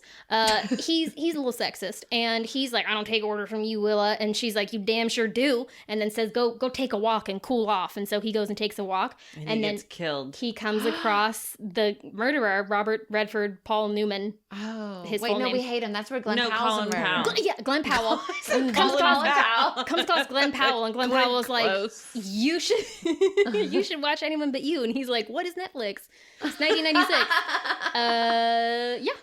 S3: He's a little sexist, and he's like, I don't take orders from you, Willa. And she's like, you damn sure do. And then says, go take a walk and cool off. And so he goes and takes a walk.
S2: And
S3: then
S2: he gets killed.
S3: He comes across the murderer, Robert Redford, Paul Newman.
S1: Oh.
S3: His
S1: Wait,
S3: full
S1: no,
S3: name.
S1: we hate him. That's where Glenn Powell's
S2: Colin Powell.
S3: Glenn Powell.
S1: Colin Powell.
S3: Comes across Glenn Powell, and Glenn Powell is like, you should watch Anyone But You. And he's like, what is Netflix? It's 1996. Yeah.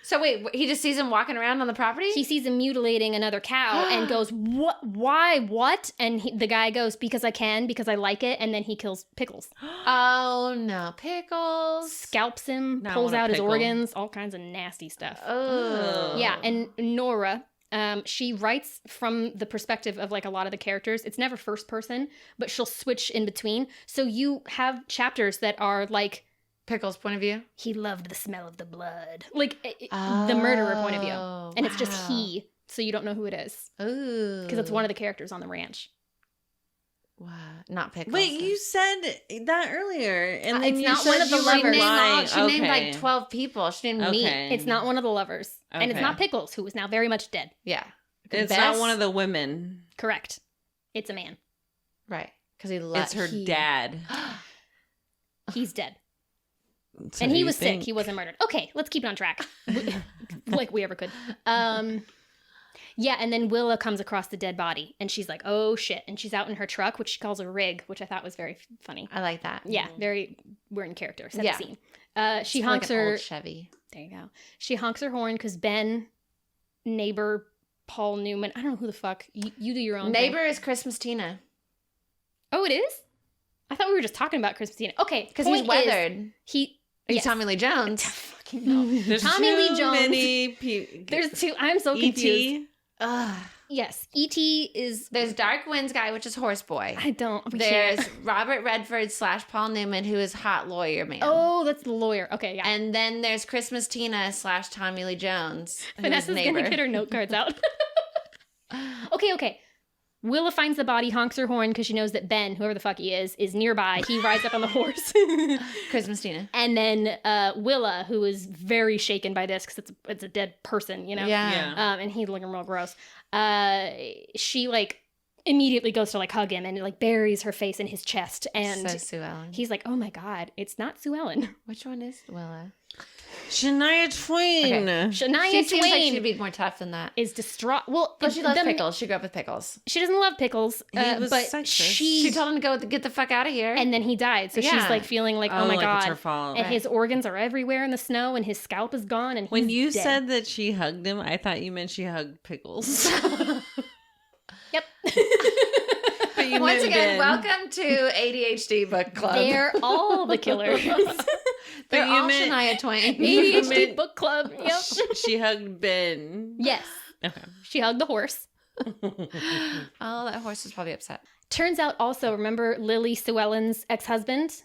S1: So wait, he just sees him walking around on the property?
S3: He sees him mutilating another cow and goes, what? Why? What? And the guy goes, because I can, because I like it. And then he kills Pickles.
S1: Oh, no. Pickles.
S3: Scalps him,
S2: Now I
S3: pulls
S2: want a
S3: out his
S2: pickle.
S3: organs, all kinds of nasty stuff.
S1: Oh.
S3: Yeah, and Nora, she writes from the perspective of like a lot of the characters. It's never first person, but she'll switch in between. So you have chapters that are like,
S1: Pickles' point of view?
S3: he loved the smell of the blood. Like the murderer point of view. And it's just he, so you don't know who it is.
S1: Ooh.
S3: Because it's one of the characters on the ranch.
S1: What? Not pickles.
S2: Wait, you said that earlier, and then
S3: it's
S2: you
S3: not
S2: said
S3: one of the
S2: you were
S3: lovers.
S2: lying.
S1: She named like 12 people. She named me.
S3: It's not one of the lovers. And it's
S2: Okay.
S3: not Pickles, who is now very much dead.
S1: Yeah.
S2: It's
S1: Bess?
S2: not one of the women.
S3: Correct. It's a man.
S1: Right. Because
S2: It's her dad.
S3: He's dead.
S2: So
S3: And he
S2: you
S3: was
S2: think-
S3: sick. He wasn't murdered. Okay, let's keep it on track. Like we ever could. Yeah, and then Willa comes across the dead body, and she's like, oh, shit. And she's out in her truck, which she calls a rig, which I thought was very funny.
S1: I like that.
S3: Yeah, we're in character. Set
S1: Yeah.
S3: the scene. She
S1: It's
S3: honks
S1: like an
S3: her...
S1: old Chevy.
S3: There you go. She honks her horn because Ben, neighbor, Paul Newman, I don't know who the fuck. You do your own
S1: Neighbor
S3: thing.
S1: is Christmas Tina.
S3: Oh, it is? I thought we were just talking about Christmas Tina. Okay,
S1: Because he's
S3: point is,
S1: weathered.
S3: Yes.
S1: Tommy Lee Jones.
S3: Fucking no.
S2: There's
S3: Tommy
S2: too
S3: Lee Jones.
S2: Many people.
S3: There's two. I'm so confused.
S2: E.T.
S1: Ugh.
S3: Yes, E.T. is...
S1: There's Dark Winds guy, which is Horse Boy.
S3: I don't... we
S1: There's
S3: can't.
S1: Robert Redford / Paul Newman, who is hot lawyer man.
S3: Oh, that's the lawyer. Okay, yeah.
S1: And then there's Christmas Tina / Tommy Lee Jones. who is
S3: Vanessa's
S1: neighbor.
S3: gonna get her note cards out. Okay. Willa finds the body, honks her horn because she knows that Ben, whoever the fuck he is nearby. He rides up on the horse.
S1: Christmas Tina.
S3: And then Willa, who is very shaken by this because it's a dead person, you know?
S1: Yeah.
S3: And he's looking real gross. She, like, immediately goes to, like, hug him and, like, buries her face in his chest. And
S1: So Sue Ellen.
S3: he's like, oh, my God, it's not Sue Ellen.
S1: Which one is Willa?
S2: Shania Twain.
S1: Okay.
S3: Shania
S1: She seems like
S3: Twain
S1: she'd be more tough than that.
S3: is distraught. Well,
S1: But she loves
S3: the-
S1: pickles. She grew up with pickles.
S3: She doesn't love pickles,
S2: He was
S3: but
S2: sexist.
S3: she...
S1: She told him to go get the fuck out of here.
S3: And then he died. So she's
S1: Yeah.
S3: like feeling like, oh, my
S2: like
S3: God.
S2: it's her fault.
S3: And his organs are everywhere in the snow and his scalp is gone. And
S2: When
S3: he's
S2: you
S3: dead.
S2: said that she hugged him, I thought you meant she hugged Pickles.
S3: Yep.
S2: But you
S1: Once
S2: meant
S1: again,
S2: Ben.
S1: welcome to ADHD Book Club.
S3: They're all the killers.
S1: They're
S2: you
S1: all
S2: meant-
S1: Shania Twain.
S3: ADHD Book Club. Yep.
S2: She hugged Ben.
S3: Yes.
S2: Okay.
S3: She hugged the horse.
S1: Oh, that horse was probably upset.
S3: Turns out also, remember Lily Sue Ellen's ex-husband?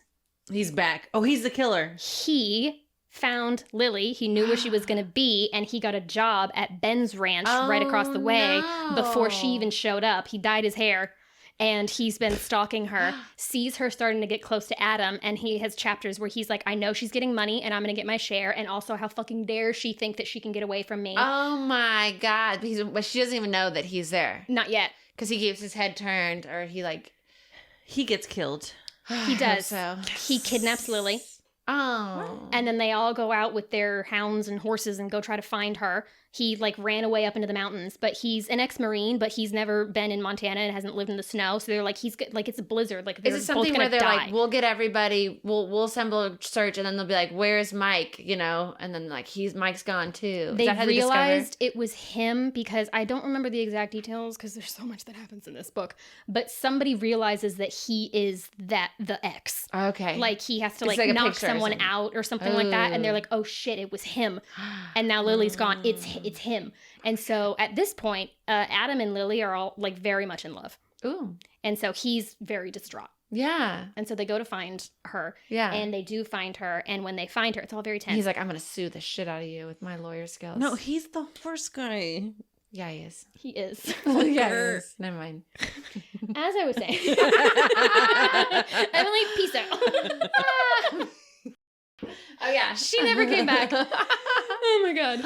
S2: He's back. Oh, he's the killer.
S3: He found Lily. He knew where she was going to be, and he got a job at Ben's ranch right across the way before she even showed up. He dyed his hair, and he's been stalking her, sees her starting to get close to Adam, and he has chapters where he's like, I know she's getting money, and I'm going to get my share, and also how fucking dare she think that she can get away from me.
S1: Oh my God. But she doesn't even know that he's there.
S3: Not yet.
S1: Because he keeps his head turned or he like...
S2: He gets killed.
S3: He does.
S1: So.
S3: He kidnaps Lily.
S1: Oh.
S3: And then they all go out with their hounds and horses and go try to find her. He like ran away up into the mountains, but he's an ex-Marine, but he's never been in Montana and hasn't lived in the snow. So they're like, like it's a blizzard. Like they're
S1: Is it something
S3: both
S1: where
S3: gonna
S1: they're
S3: die.
S1: like, we'll get everybody, we'll assemble a search, and then they'll be like, where's Mike? You know, and then like Mike's gone too. Is
S3: They
S1: that how
S3: realized it was him because I don't remember the exact details because there's so much that happens in this book. But somebody realizes that he is the ex.
S1: Okay.
S3: Like he has to
S1: It's
S3: like
S1: like a
S3: knock
S1: picture or
S3: someone
S1: something.
S3: out or something like that, and they're
S1: Oh.
S3: like, "Oh shit, it was him," and now Lily's gone. It's him, and so at this point, Adam and Lily are all like very much in love,
S1: Ooh.
S3: and so he's very distraught,
S1: Yeah.
S3: and so they go to find her,
S1: Yeah.
S3: and they do find her, and when they find her, it's all very tense.
S1: He's like, I'm going to sue the shit out of you with my lawyer skills.
S2: No, he's the horse guy.
S1: Yeah, he is.
S3: he is.
S1: Yeah, he is. Never mind.
S3: As I was saying, Emily, peace out.
S1: Oh, yeah.
S3: She never came back. Oh my god.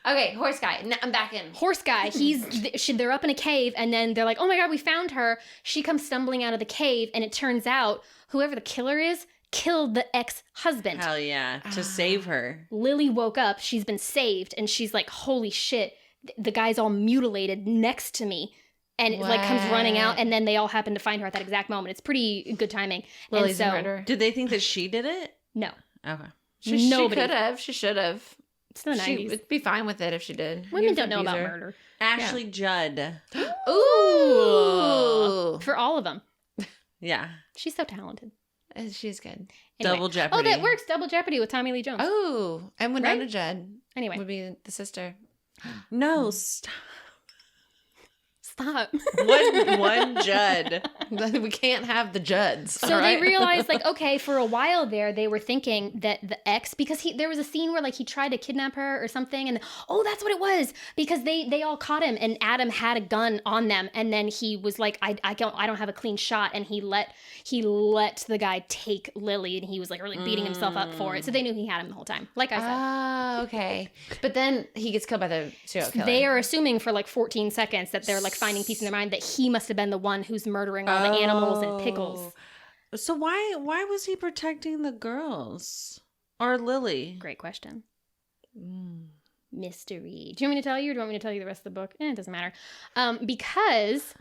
S1: Okay, horse guy. I'm back in.
S3: Horse guy, they're up in a cave, and then they're like, oh my god, we found her. She comes stumbling out of the cave, and it turns out whoever the killer is killed the ex-husband.
S2: Hell yeah. To save her.
S3: Lily woke up, she's been saved, and she's like, holy shit, the guy's all mutilated next to me. And it like comes running out, and then they all happen to find her at that exact moment. It's pretty good timing.
S1: Lily's
S3: and
S1: a
S3: so,
S1: murderer.
S2: Did they think that she did it?
S3: no,
S2: Okay.
S1: She
S3: nobody.
S1: could have. She should have.
S3: It's the 90s.
S1: She would be fine with it if she did.
S3: Women don't know about murder.
S2: Ashley Judd.
S1: Ooh.
S3: For all of them.
S2: Yeah.
S3: She's so talented.
S1: She's good.
S3: Anyway.
S2: Double Jeopardy.
S3: Oh, that works. Double Jeopardy with Tommy Lee Jones.
S1: Oh, and Winona
S3: Right?
S1: Judd
S3: Anyway.
S1: would be the sister.
S2: No, stop.
S3: Stop.
S2: One Judd.
S1: We can't have the Judds.
S3: So they realized, like, okay, for a while there, they were thinking that the ex, because there was a scene where, like, he tried to kidnap her or something, and that's what it was, because they all caught him, and Adam had a gun on them, and then he was like, I don't have a clean shot, and he let the guy take Lily, and he was like really beating himself up for it. So they knew he had him the whole time, like I said.
S1: Ah, okay. But then he gets killed by the serial killer.
S3: They are assuming for like 14 seconds that they're like finding peace in their mind that he must have been the one who's murdering all the animals and pickles.
S2: So why was he protecting the girls or Lily?
S3: Great question. Mystery. Do you want me to tell you, or do you want me to tell you the rest of the book? It doesn't matter. Because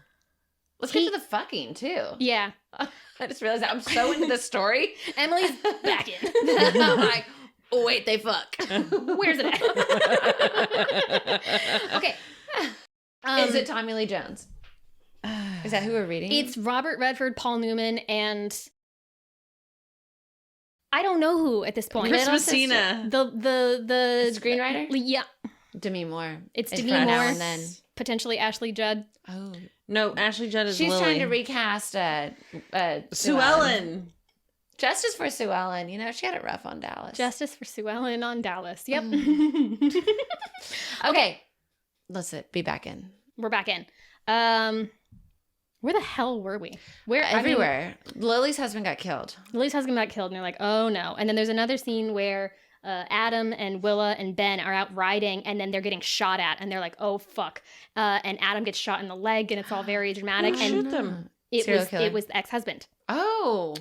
S1: let's get to the fucking too.
S3: Yeah.
S1: I just realized that I'm so into this story.
S3: Emily's back in.
S1: I'm like, oh wait, they fuck.
S3: Where's it at? Okay.
S1: Is it Tommy Lee Jones? Is that who we're reading?
S3: It's Robert Redford, Paul Newman, and I don't know who at this point.
S2: Chris Messina.
S3: The
S1: screenwriter?
S3: Yeah.
S1: Demi Moore.
S3: It's Demi Moore.
S1: Now and then.
S3: Potentially Ashley Judd.
S1: Oh.
S2: No, Ashley Judd is
S1: She's
S2: Lily.
S1: trying to recast
S2: Sue Ellen.
S1: Justice for Sue Ellen. You know, she had it rough on Dallas.
S3: Justice for Sue Ellen on Dallas. Yep.
S1: Okay. Let's be back in.
S3: We're back in. Where the hell were we?
S1: Everywhere. Lily's husband got killed.
S3: Lily's husband got killed, and they're like, oh no. And then there's another scene where Adam and Willa and Ben are out riding, and then they're getting shot at, and they're like, oh fuck. And Adam gets shot in the leg, and it's all very dramatic. And
S2: shoot them?
S3: It was the ex-husband.
S1: Oh.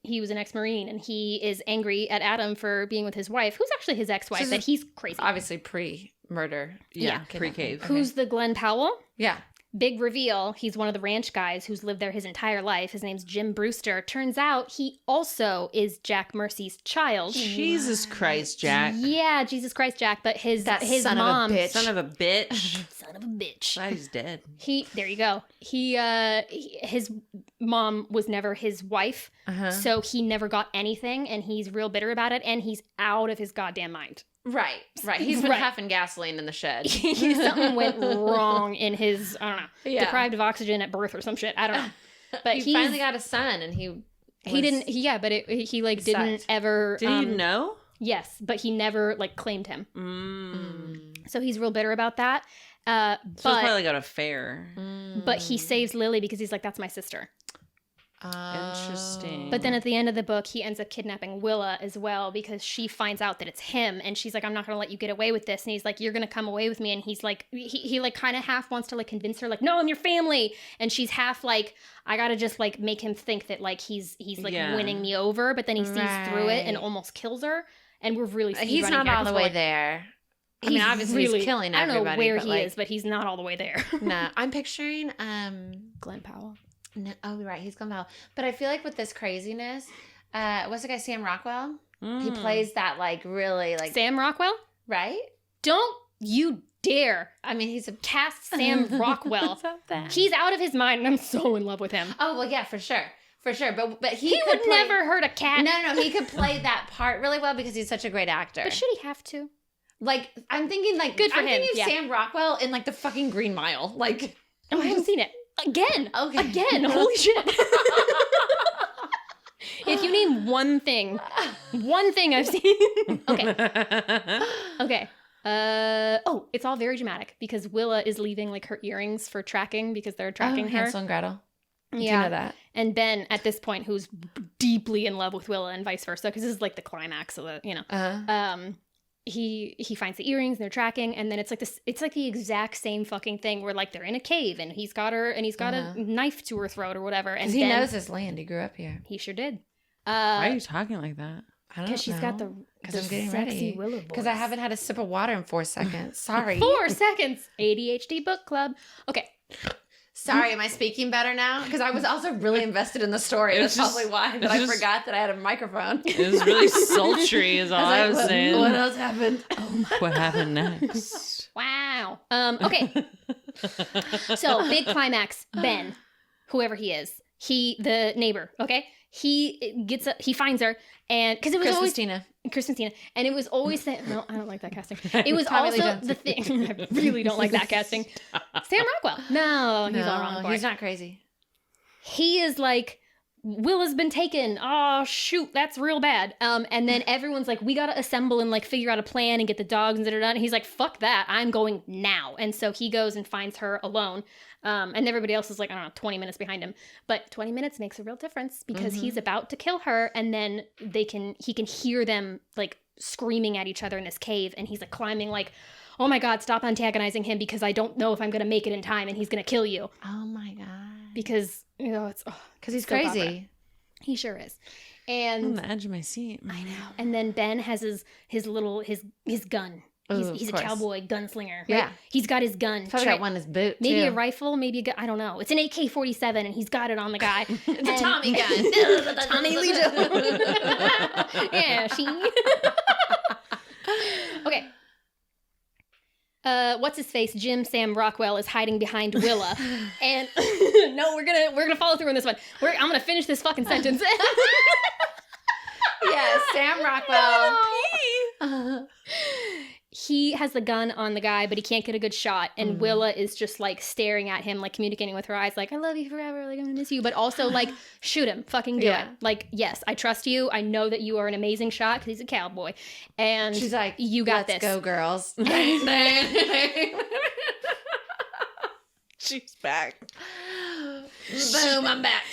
S3: He was an ex-Marine, and he is angry at Adam for being with his wife, who's actually his ex-wife, but he's crazy.
S1: Obviously pre-murder.
S2: Yeah, pre-cave.
S3: Okay. Who's the Glenn Powell?
S1: Yeah.
S3: Big reveal, he's one of the ranch guys who's lived there his entire life. His name's Jim Brewster. Turns out he also is Jack Mercy's child.
S2: Jesus Christ, Jack.
S3: Yeah, Jesus Christ, Jack. But his
S1: son
S3: mom...
S2: Son of a bitch.
S3: Son of a bitch.
S2: Glad he's dead.
S3: There you go. His mom was never his wife, so he never got anything, and he's real bitter about it, and he's out of his goddamn mind.
S1: Right. He's been huffing gasoline in the shed.
S3: Something went wrong in his, I don't know, deprived of oxygen at birth or some shit. I don't know. But
S1: he finally got a son, and he
S3: didn't didn't ever.
S2: Did he know?
S3: Yes, but he never like claimed him. So he's real bitter about that.
S2: So it's probably got a affair.
S3: But he saves Lily because he's like, that's my sister.
S2: Interesting.
S3: But then at the end of the book, he ends up kidnapping Willa as well because she finds out that it's him, and she's like, I'm not going to let you get away with this. And he's like, you're going to come away with me. And he's like, he like kind of half wants to like convince her, like, no, I'm your family. And she's half like, I got to just like make him think that like he's like winning me over. But then he sees through it and almost kills her. And we're really
S1: he's not all the way there. I mean, obviously he's killing everybody.
S3: I don't know where he is, but he's not all the way there.
S1: No, I'm picturing
S3: Glenn Powell.
S1: No, oh, right, he's Glenn Powell. But I feel like with this craziness, what's the guy, Sam Rockwell? He plays that like really like
S3: Sam Rockwell,
S1: right?
S3: Don't you dare!
S1: I mean, he's a
S3: cast Sam Rockwell. He's out of his mind, and I'm so in love with him.
S1: Oh well, yeah, for sure. But
S3: he would never hurt a cat.
S1: No, he could play that part really well because he's such a great actor.
S3: But should he have to?
S1: Like, I'm thinking like
S3: good for him.
S1: Thinking Sam Rockwell in like the fucking Green Mile. Like,
S3: oh, I haven't seen it. Again.
S1: Okay.
S3: Again. Holy shit. If you name one thing I've seen. Okay. It's all very dramatic because Willa is leaving like her earrings for tracking because they're tracking her.
S1: Hansel and Gretel.
S3: Yeah.
S1: Do you know that?
S3: And Ben, at this point, who's deeply in love with Willa and vice versa, because this is like the climax of the, he finds the earrings and they're tracking, and then it's like the exact same fucking thing where like they're in a cave and he's got a knife to her throat or whatever, and
S1: he knows his land. He grew up here.
S3: He sure did.
S2: Why are you talking like that?
S1: I don't know.
S3: Because she's got the
S1: I'm getting
S3: sexy
S1: ready.
S3: Willow voice.
S1: Because I haven't had a sip of water in 4 seconds. Sorry.
S3: 4 seconds. ADHD Book Club. Okay.
S1: Sorry, am I speaking better now? Because I was also really invested in the story. That's probably why that I forgot that I had a microphone.
S2: It was really sultry is all I was saying.
S1: What else happened?
S2: What happened next?
S3: Wow. Okay. So, big climax. Ben, whoever he is, the neighbor, okay? he finds her, and because it was
S1: Christina,
S3: and it was always that. No, I don't like that casting. It was also the thing. I really don't like that casting. Sam Rockwell. No, he's all wrong.
S1: He's not crazy.
S3: He is like, Willa's been taken. Oh shoot, that's real bad. And then everyone's like, we gotta assemble and like figure out a plan and get the dogs and da-da-da. And he's like, fuck that, I'm going now. And so he goes and finds her alone. And everybody else is like, I don't know, 20 minutes behind him. But 20 minutes makes a real difference because he's about to kill her, and then he can hear them like screaming at each other in this cave, and he's like climbing like, oh my God, stop antagonizing him because I don't know if I'm gonna make it in time and he's gonna kill you.
S1: Oh my God.
S3: Because it's
S1: because he's
S3: so
S1: crazy.
S3: opera. He sure is. And
S2: on the edge of my seat.
S3: I know. And then Ben has his gun. He's a cowboy gunslinger. Right?
S1: Yeah.
S3: He's got his gun.
S1: Probably got one in his boot,
S3: maybe
S1: too.
S3: a rifle, maybe a gun. I don't know. It's an AK-47 and he's got it on the guy.
S1: It's a Tommy gun.
S3: Tommy Lee Jones. Yeah, she. Okay. What's his face? Jim Sam Rockwell is hiding behind Willa, and no, we're gonna follow through on this one. I'm gonna finish this fucking sentence.
S1: Yeah, Sam Rockwell.
S3: He has the gun on the guy, but he can't get a good shot. And Willa is just like staring at him, like communicating with her eyes, like, I love you forever, like I'm gonna miss you. But also like, shoot him, fucking do it. Like, yes, I trust you. I know that you are an amazing shot because he's a cowboy. And
S1: she's like,
S3: you got this.
S1: Let's go, girls.
S2: She's back.
S1: Boom, I'm back.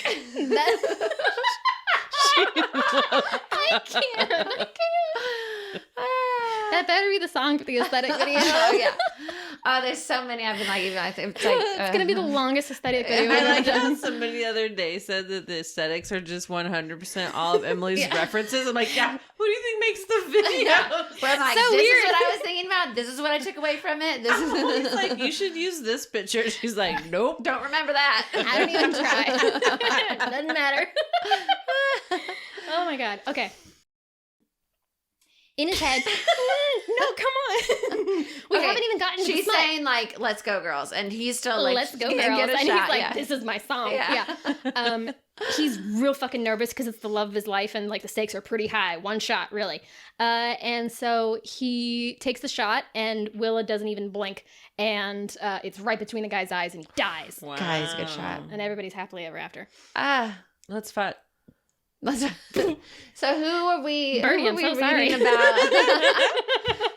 S3: I can't. That better be the song for the aesthetic video.
S1: Oh, yeah. Oh, there's so many I've been like, even it's like
S3: it's gonna be the longest aesthetic video.
S2: I like how somebody the other day said that the aesthetics are just 100% all of Emily's references. I'm like, yeah, who do you think makes the video?
S1: Well, I'm like,
S3: so
S1: this
S3: weird.
S1: is what I was thinking about. This is what I took away from it. This is
S2: He's like, you should use this picture. She's like, nope.
S1: Don't remember that.
S3: I don't even try. Doesn't matter. Oh my God. Okay. In his head. No, come on. We haven't even gotten to
S1: She's
S3: the smut.
S1: saying like, let's go, girls. And he's still like,
S3: let's go,
S1: get
S3: girls.
S1: a
S3: And
S1: shot.
S3: he's like, this is my song. Yeah. He's real fucking nervous because it's the love of his life and like the stakes are pretty high. One shot, really. And so he takes the shot and Willa doesn't even blink. And it's right between the guy's eyes and he dies.
S2: Wow.
S1: Guys, good shot.
S3: And everybody's happily ever after.
S2: Let's fight.
S1: So who are we?
S3: Bernie, I'm so sorry.
S1: About?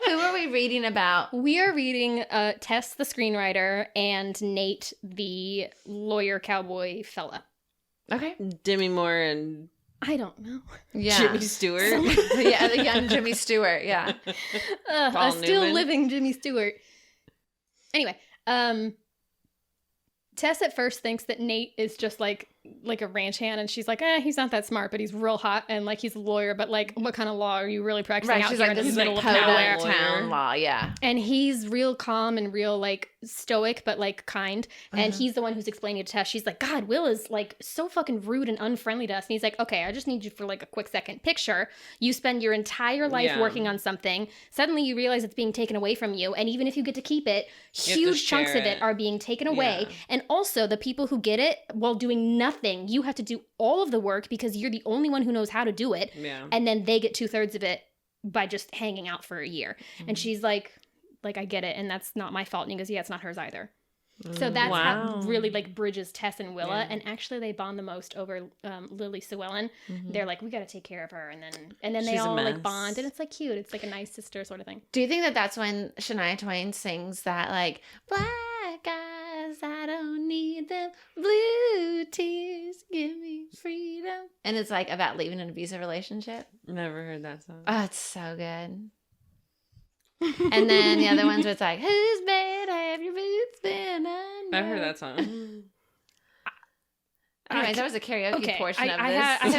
S1: Who are we reading about?
S3: We are reading Tess, the screenwriter, and Nate, the lawyer cowboy fella.
S1: Okay.
S2: Demi Moore and
S3: I don't know.
S1: Yeah.
S2: Jimmy Stewart.
S1: Yeah, the young Jimmy Stewart. Yeah.
S3: A still
S2: Newman.
S3: living Jimmy Stewart. Anyway, Tess at first thinks that Nate is just like a ranch hand, and she's like, he's not that smart, but he's real hot, and like he's a lawyer, but like, what kind of law are you really practicing out
S1: She's
S3: here
S1: like,
S3: in
S1: this is
S3: the middle
S1: like
S3: of nowhere?
S1: town law. Yeah.
S3: And he's real calm and real like stoic, but like kind. And he's the one who's explaining to Tess. She's like, God, Will is like so fucking rude and unfriendly to us. And he's like, okay, I just need you for like a quick second. Picture you spend your entire life working on something. Suddenly you realize it's being taken away from you. And even if you get to keep it, huge chunks of it are being taken away. Yeah. And also the people who get it while doing nothing, you have to do all of the work because you're the only one who knows how to do it. Yeah. And then they get 2/3 of it by just hanging out for a year. And she's like, I get it, and that's not my fault. And he goes, yeah, it's not hers either. So that's how really like bridges Tess and Willa, and actually they bond the most over Lily Sewellen. They're like, we got to take care of her, and then they all like bond, and it's like cute. It's like a nice sister sort of thing.
S1: Do you think that that's when Shania Twain sings that like black eyes, I don't need them, blue tears, give me freedom, and it's like about leaving an abusive relationship?
S2: Never heard that song.
S1: Oh, it's so good. And then the other ones where it's like, whose bed have your boots been under?
S2: I've heard that song.
S1: Anyways, that was a karaoke portion of this.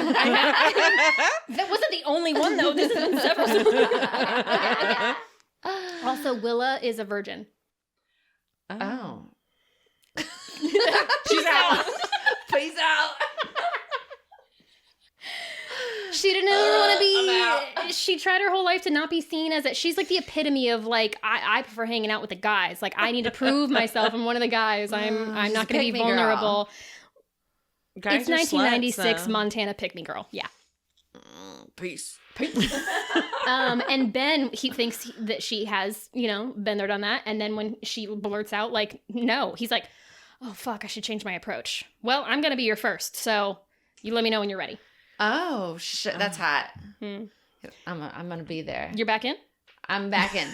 S3: That wasn't the only one, though. This has been several. Also, Willa is a virgin.
S1: Oh.
S2: She's out.
S1: Peace out.
S3: She didn't ever want to be. She tried her whole life to not be seen as it. She's like the epitome of like, I prefer hanging out with the guys. Like, I need to prove myself. I'm one of the guys. I'm not going to be vulnerable.
S2: Guys
S3: it's
S2: are
S3: 1996
S2: sluts, so.
S3: Montana pick me girl. Yeah.
S2: Peace.
S3: And Ben, he thinks that she has, been there, done that. And then when she blurts out, like, no, he's like, oh, fuck, I should change my approach. Well, I'm going to be your first. So you let me know when you're ready.
S1: Oh, shit. That's hot. I'm going to be there.
S3: You're back in?
S1: I'm back in.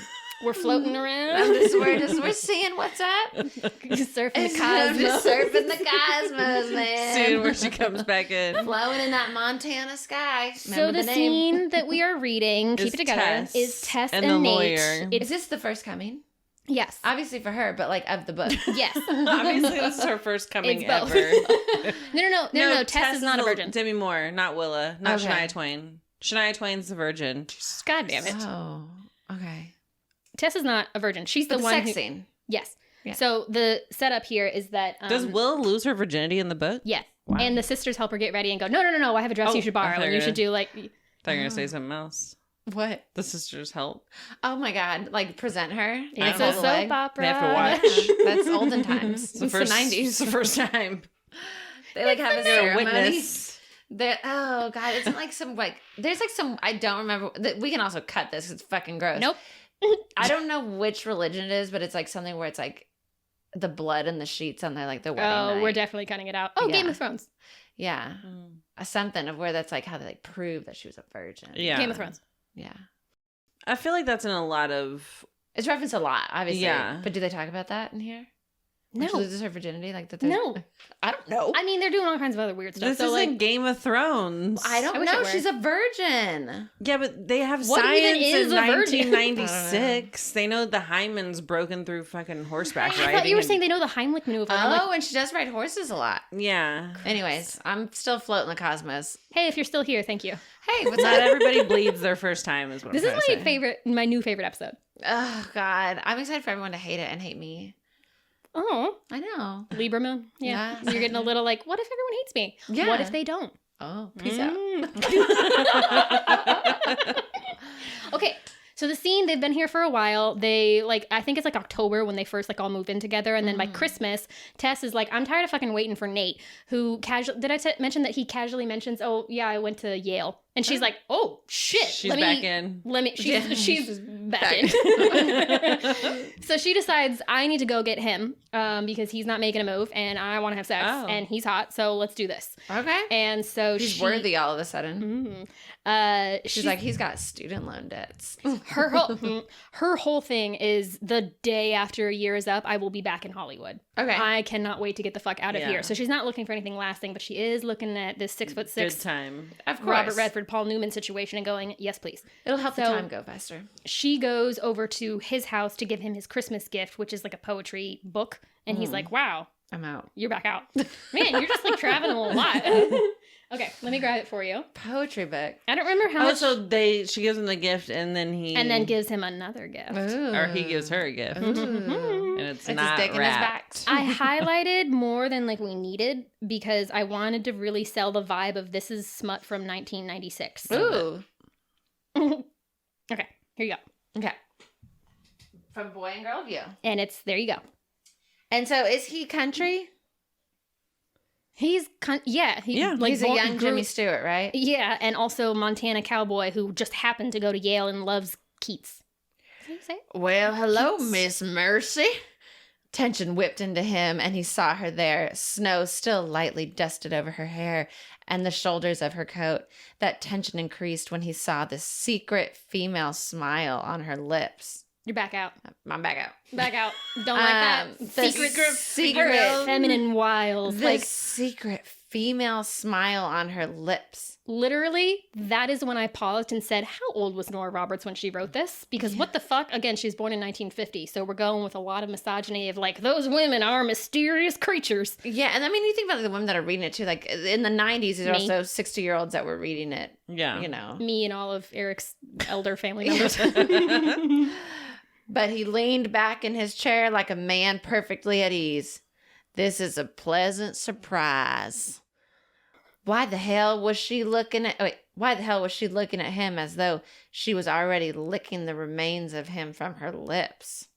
S3: We're floating around.
S1: We're seeing what's up.
S3: Surfing the
S1: I'm
S3: cosmos.
S1: just surfing the cosmos, man.
S2: Soon where she comes back in.
S1: Flowing in that Montana sky.
S3: So the scene that we are reading, keep it together, is Tess and
S2: the
S3: Nate.
S2: lawyer.
S1: Is this the first coming?
S3: Yes.
S1: Obviously for her, but like of the book.
S3: Yes.
S2: Obviously, this is her first coming
S3: It's both.
S2: ever.
S3: No. Tess is not a virgin.
S2: Demi Moore, not Willa, not
S1: Okay.
S2: Shania Twain. Shania Twain's the virgin.
S3: God damn it.
S1: Oh, okay.
S3: Tess is not a virgin. She's the
S1: But
S3: one
S1: sex
S3: who...
S1: scene.
S3: Yes.
S1: Yeah.
S3: So the setup here is that...
S2: Does Will lose her virginity in the book?
S3: Yes.
S2: Wow.
S3: And the sisters help her get ready and go, no, I have a dress
S2: Oh,
S3: you should borrow.
S2: okay,
S3: And you
S2: good.
S3: should do like...
S2: I thought you were going to say something else.
S1: What?
S2: The sisters help.
S1: Oh my God. Like present her.
S3: It's
S2: know.
S3: a soap opera.
S2: They have to watch.
S1: That's olden times.
S2: It's the
S1: It's
S2: first,
S1: the 90s.
S2: It's the first time.
S1: They like have a
S2: They're a
S1: ceremony.
S2: witness.
S1: Oh God, isn't like some like there's like some I don't remember. We can also cut this. It's fucking gross.
S3: Nope.
S1: I don't know which religion it is, but it's like something where it's like the blood and the sheets on their like the wedding
S3: Oh,
S1: night.
S3: we're definitely cutting it out. Oh,
S1: Yeah.
S3: Game of Thrones.
S1: Yeah, something of where that's like how they like prove that she was a virgin.
S2: Yeah.
S3: Game of Thrones.
S1: Yeah,
S2: I feel like that's in a lot of...
S1: it's referenced a lot, obviously.
S2: Yeah.
S1: But do they talk about that in here?
S3: No.
S1: When she loses her virginity, like that.
S3: No.
S1: I don't know.
S3: I mean, they're doing all kinds of other weird stuff.
S2: This
S3: so,
S2: isn't
S3: like,
S2: Game of Thrones.
S1: I don't
S3: I wish it
S1: know.
S3: were.
S1: She's a virgin.
S2: Yeah, but they have
S3: What
S2: science
S3: even is
S2: in
S3: a virgin?
S2: 1996. They know the hymen's broken through fucking horseback
S3: I
S2: riding.
S3: thought you were
S2: and-
S3: saying they know the Heimlich maneuver. I'm like,
S1: Oh, and she does ride horses a lot.
S2: Yeah.
S1: Anyways, I'm still floating the cosmos.
S3: hey, if you're still here, thank you.
S1: Hey, what's
S2: Not
S1: up?
S2: everybody bleeds their first time is what
S3: This
S2: I'm
S3: is
S2: trying
S3: my
S2: to say.
S3: my new favorite episode.
S1: Oh God, I'm excited for everyone to hate it and hate me.
S3: Oh,
S1: I know.
S3: Libra moon. Yeah.
S1: Yeah.
S3: You're getting a little like, what if everyone hates me?
S1: Yeah.
S3: What if they don't?
S1: Oh, peace out.
S3: Okay. So the scene, they've been here for a while. They I think it's like October when they first all move in together. And then by Christmas, Tess is like, I'm tired of fucking waiting for Nate, who did I mention that he casually mentions, oh yeah, I went to Yale. And she's like, oh shit.
S2: She's back in.
S3: She's back in. So she decides, I need to go get him because he's not making a move and I want to have sex
S2: Oh.
S3: and he's hot. So let's do this.
S1: Okay.
S3: And so
S1: She's worthy all of a sudden.
S3: She's
S1: Like, he's got student loan debts.
S3: her whole thing is the day after a year is up, I will be back in Hollywood.
S1: Okay.
S3: I cannot wait to get the fuck out of
S2: Yeah.
S3: here. So she's not looking for anything lasting, but she is looking at this 6'6"
S2: Good time.
S1: Of course.
S3: Robert Redford, Paul Newman situation and going, yes, please.
S1: It'll help the
S3: So-
S1: time go faster.
S3: She goes over to his house to give him his Christmas gift, which is like a poetry book. And he's like, wow,
S1: I'm out.
S3: you're back out. Man, you're just like traveling a lot. Okay, let me grab it for you.
S1: Poetry book.
S3: I don't remember how
S2: Oh,
S3: much.
S2: so she gives him the gift and then
S3: And then gives him another gift.
S2: or he gives her a gift.
S1: Ooh.
S2: And it's
S1: It's
S2: not
S1: his dick in his back.
S2: wrapped.
S3: I highlighted more than we needed because I wanted to really sell the vibe of this is smut from 1996.
S1: Ooh.
S3: Okay, here you go.
S1: Okay. From Boy and Girl View.
S3: And there you go.
S1: And so is he country?
S3: He's
S2: Yeah.
S1: He's a young Jimmy Stewart, right?
S3: Yeah, and also Montana cowboy who just happened to go to Yale and loves Keats. What do you say?
S1: Well, hello,
S3: Keats.
S1: Miss Mercy. Tension whipped into him, and he saw her there, snow still lightly dusted over her hair and the shoulders of her coat. That tension increased when he saw the secret female smile on her lips.
S3: You're back out.
S1: I'm back out.
S3: Back out. Don't like that.
S1: The secret
S3: Feminine wiles.
S1: The
S3: Like,
S1: secret female smile on her lips.
S3: literally, that is when I paused and said, how old was Nora Roberts when she wrote this? Because what the fuck? Again, she's born in 1950, so we're going with a lot of misogyny of those women are mysterious creatures.
S1: Yeah, and I mean, you think about the women that are reading it too. Like in the 90s, there's
S3: Me.
S1: also 60-year-olds that were reading it.
S2: Yeah.
S1: You know.
S3: Me and all of Eric's elder family members.
S1: But he leaned back in his chair like a man perfectly at ease. This is a pleasant surprise. Why the hell was she looking at him as though she was already licking the remains of him from her lips?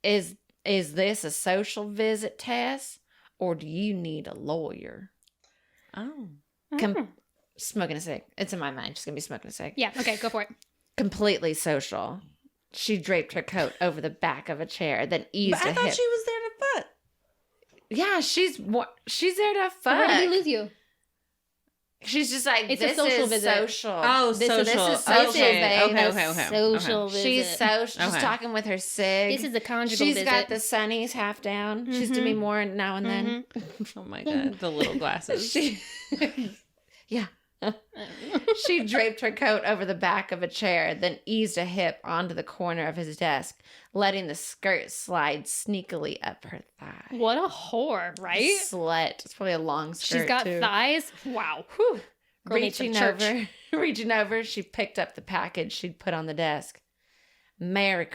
S1: Is this a social visit, Tess? Or do you need a lawyer?
S2: Oh.
S1: Smoking a cig. It's in my mind. She's going to be smoking a cig.
S3: Yeah. Okay. Go for it.
S1: Completely social. She draped her coat over the back of a chair, then eased a hip.
S2: I thought she was there to fuck.
S1: Yeah, she's there to fuck.
S3: Where did he lose you?
S1: She's just like,
S3: it's
S1: this
S3: a social
S1: is
S3: visit.
S1: social.
S2: Oh, social.
S1: This is social.
S2: Okay.
S3: Social visit.
S1: She's talking with her sig.
S3: This is a conjugal
S1: She's
S3: visit.
S1: got the sunnies half down. She's doing more now and then.
S2: Oh my God. The little glasses.
S1: Yeah. She draped her coat over the back of a chair, then eased a hip onto the corner of his desk, letting the skirt slide sneakily up her thigh.
S3: What a whore, right?
S1: Slut. It's probably a long skirt.
S3: She's got
S1: too.
S3: thighs. Wow. Whew. Girl
S1: Reaching over, she picked up the package she'd put on the desk. I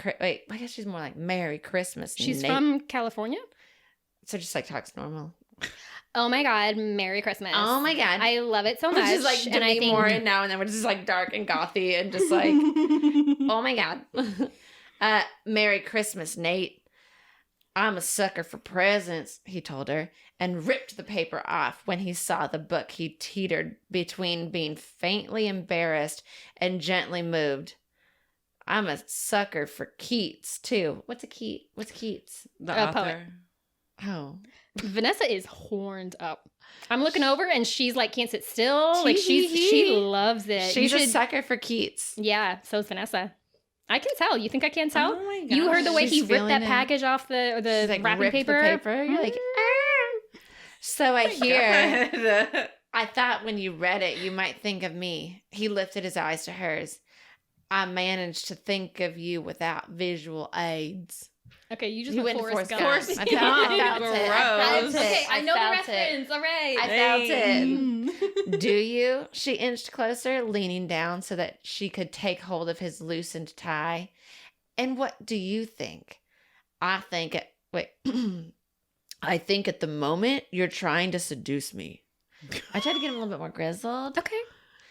S1: guess she's more like Merry Christmas.
S3: She's from California?
S1: So just like talks normal.
S3: Oh my God, Merry Christmas.
S1: Oh my God.
S3: I love it so much.
S1: Which is like Demi Moore and now and then, which is like dark and gothy and just like, oh my God. Merry Christmas, Nate. I'm a sucker for presents, he told her, and ripped the paper off. When he saw the book, he teetered between being faintly embarrassed and gently moved. I'm a sucker for Keats, too. What's Keats?
S2: The
S3: author.
S2: Poet.
S1: Oh.
S3: Vanessa is horned up. I'm looking over and she's like can't sit still. Like she loves it.
S1: She's a sucker for Keats.
S3: Yeah, so is Vanessa. I can tell. You think I can't tell?
S2: Oh my God.
S3: You heard the way he ripped that
S1: it.
S3: package off the
S1: like,
S3: wrapping paper.
S1: The paper. You're like, So I hear. I thought when you read it, you might think of me. He lifted his eyes to hers. I managed to think of you without visual aids.
S3: Okay, you just
S1: went
S3: Forrest Gump.
S1: I felt it.
S3: Okay, I know the reference.
S1: It.
S3: All right.
S1: I felt it. Do you? She inched closer, leaning down so that she could take hold of his loosened tie. And what do you think? I think at the moment you're trying to seduce me. I tried to get him a little bit more grizzled.
S3: Okay.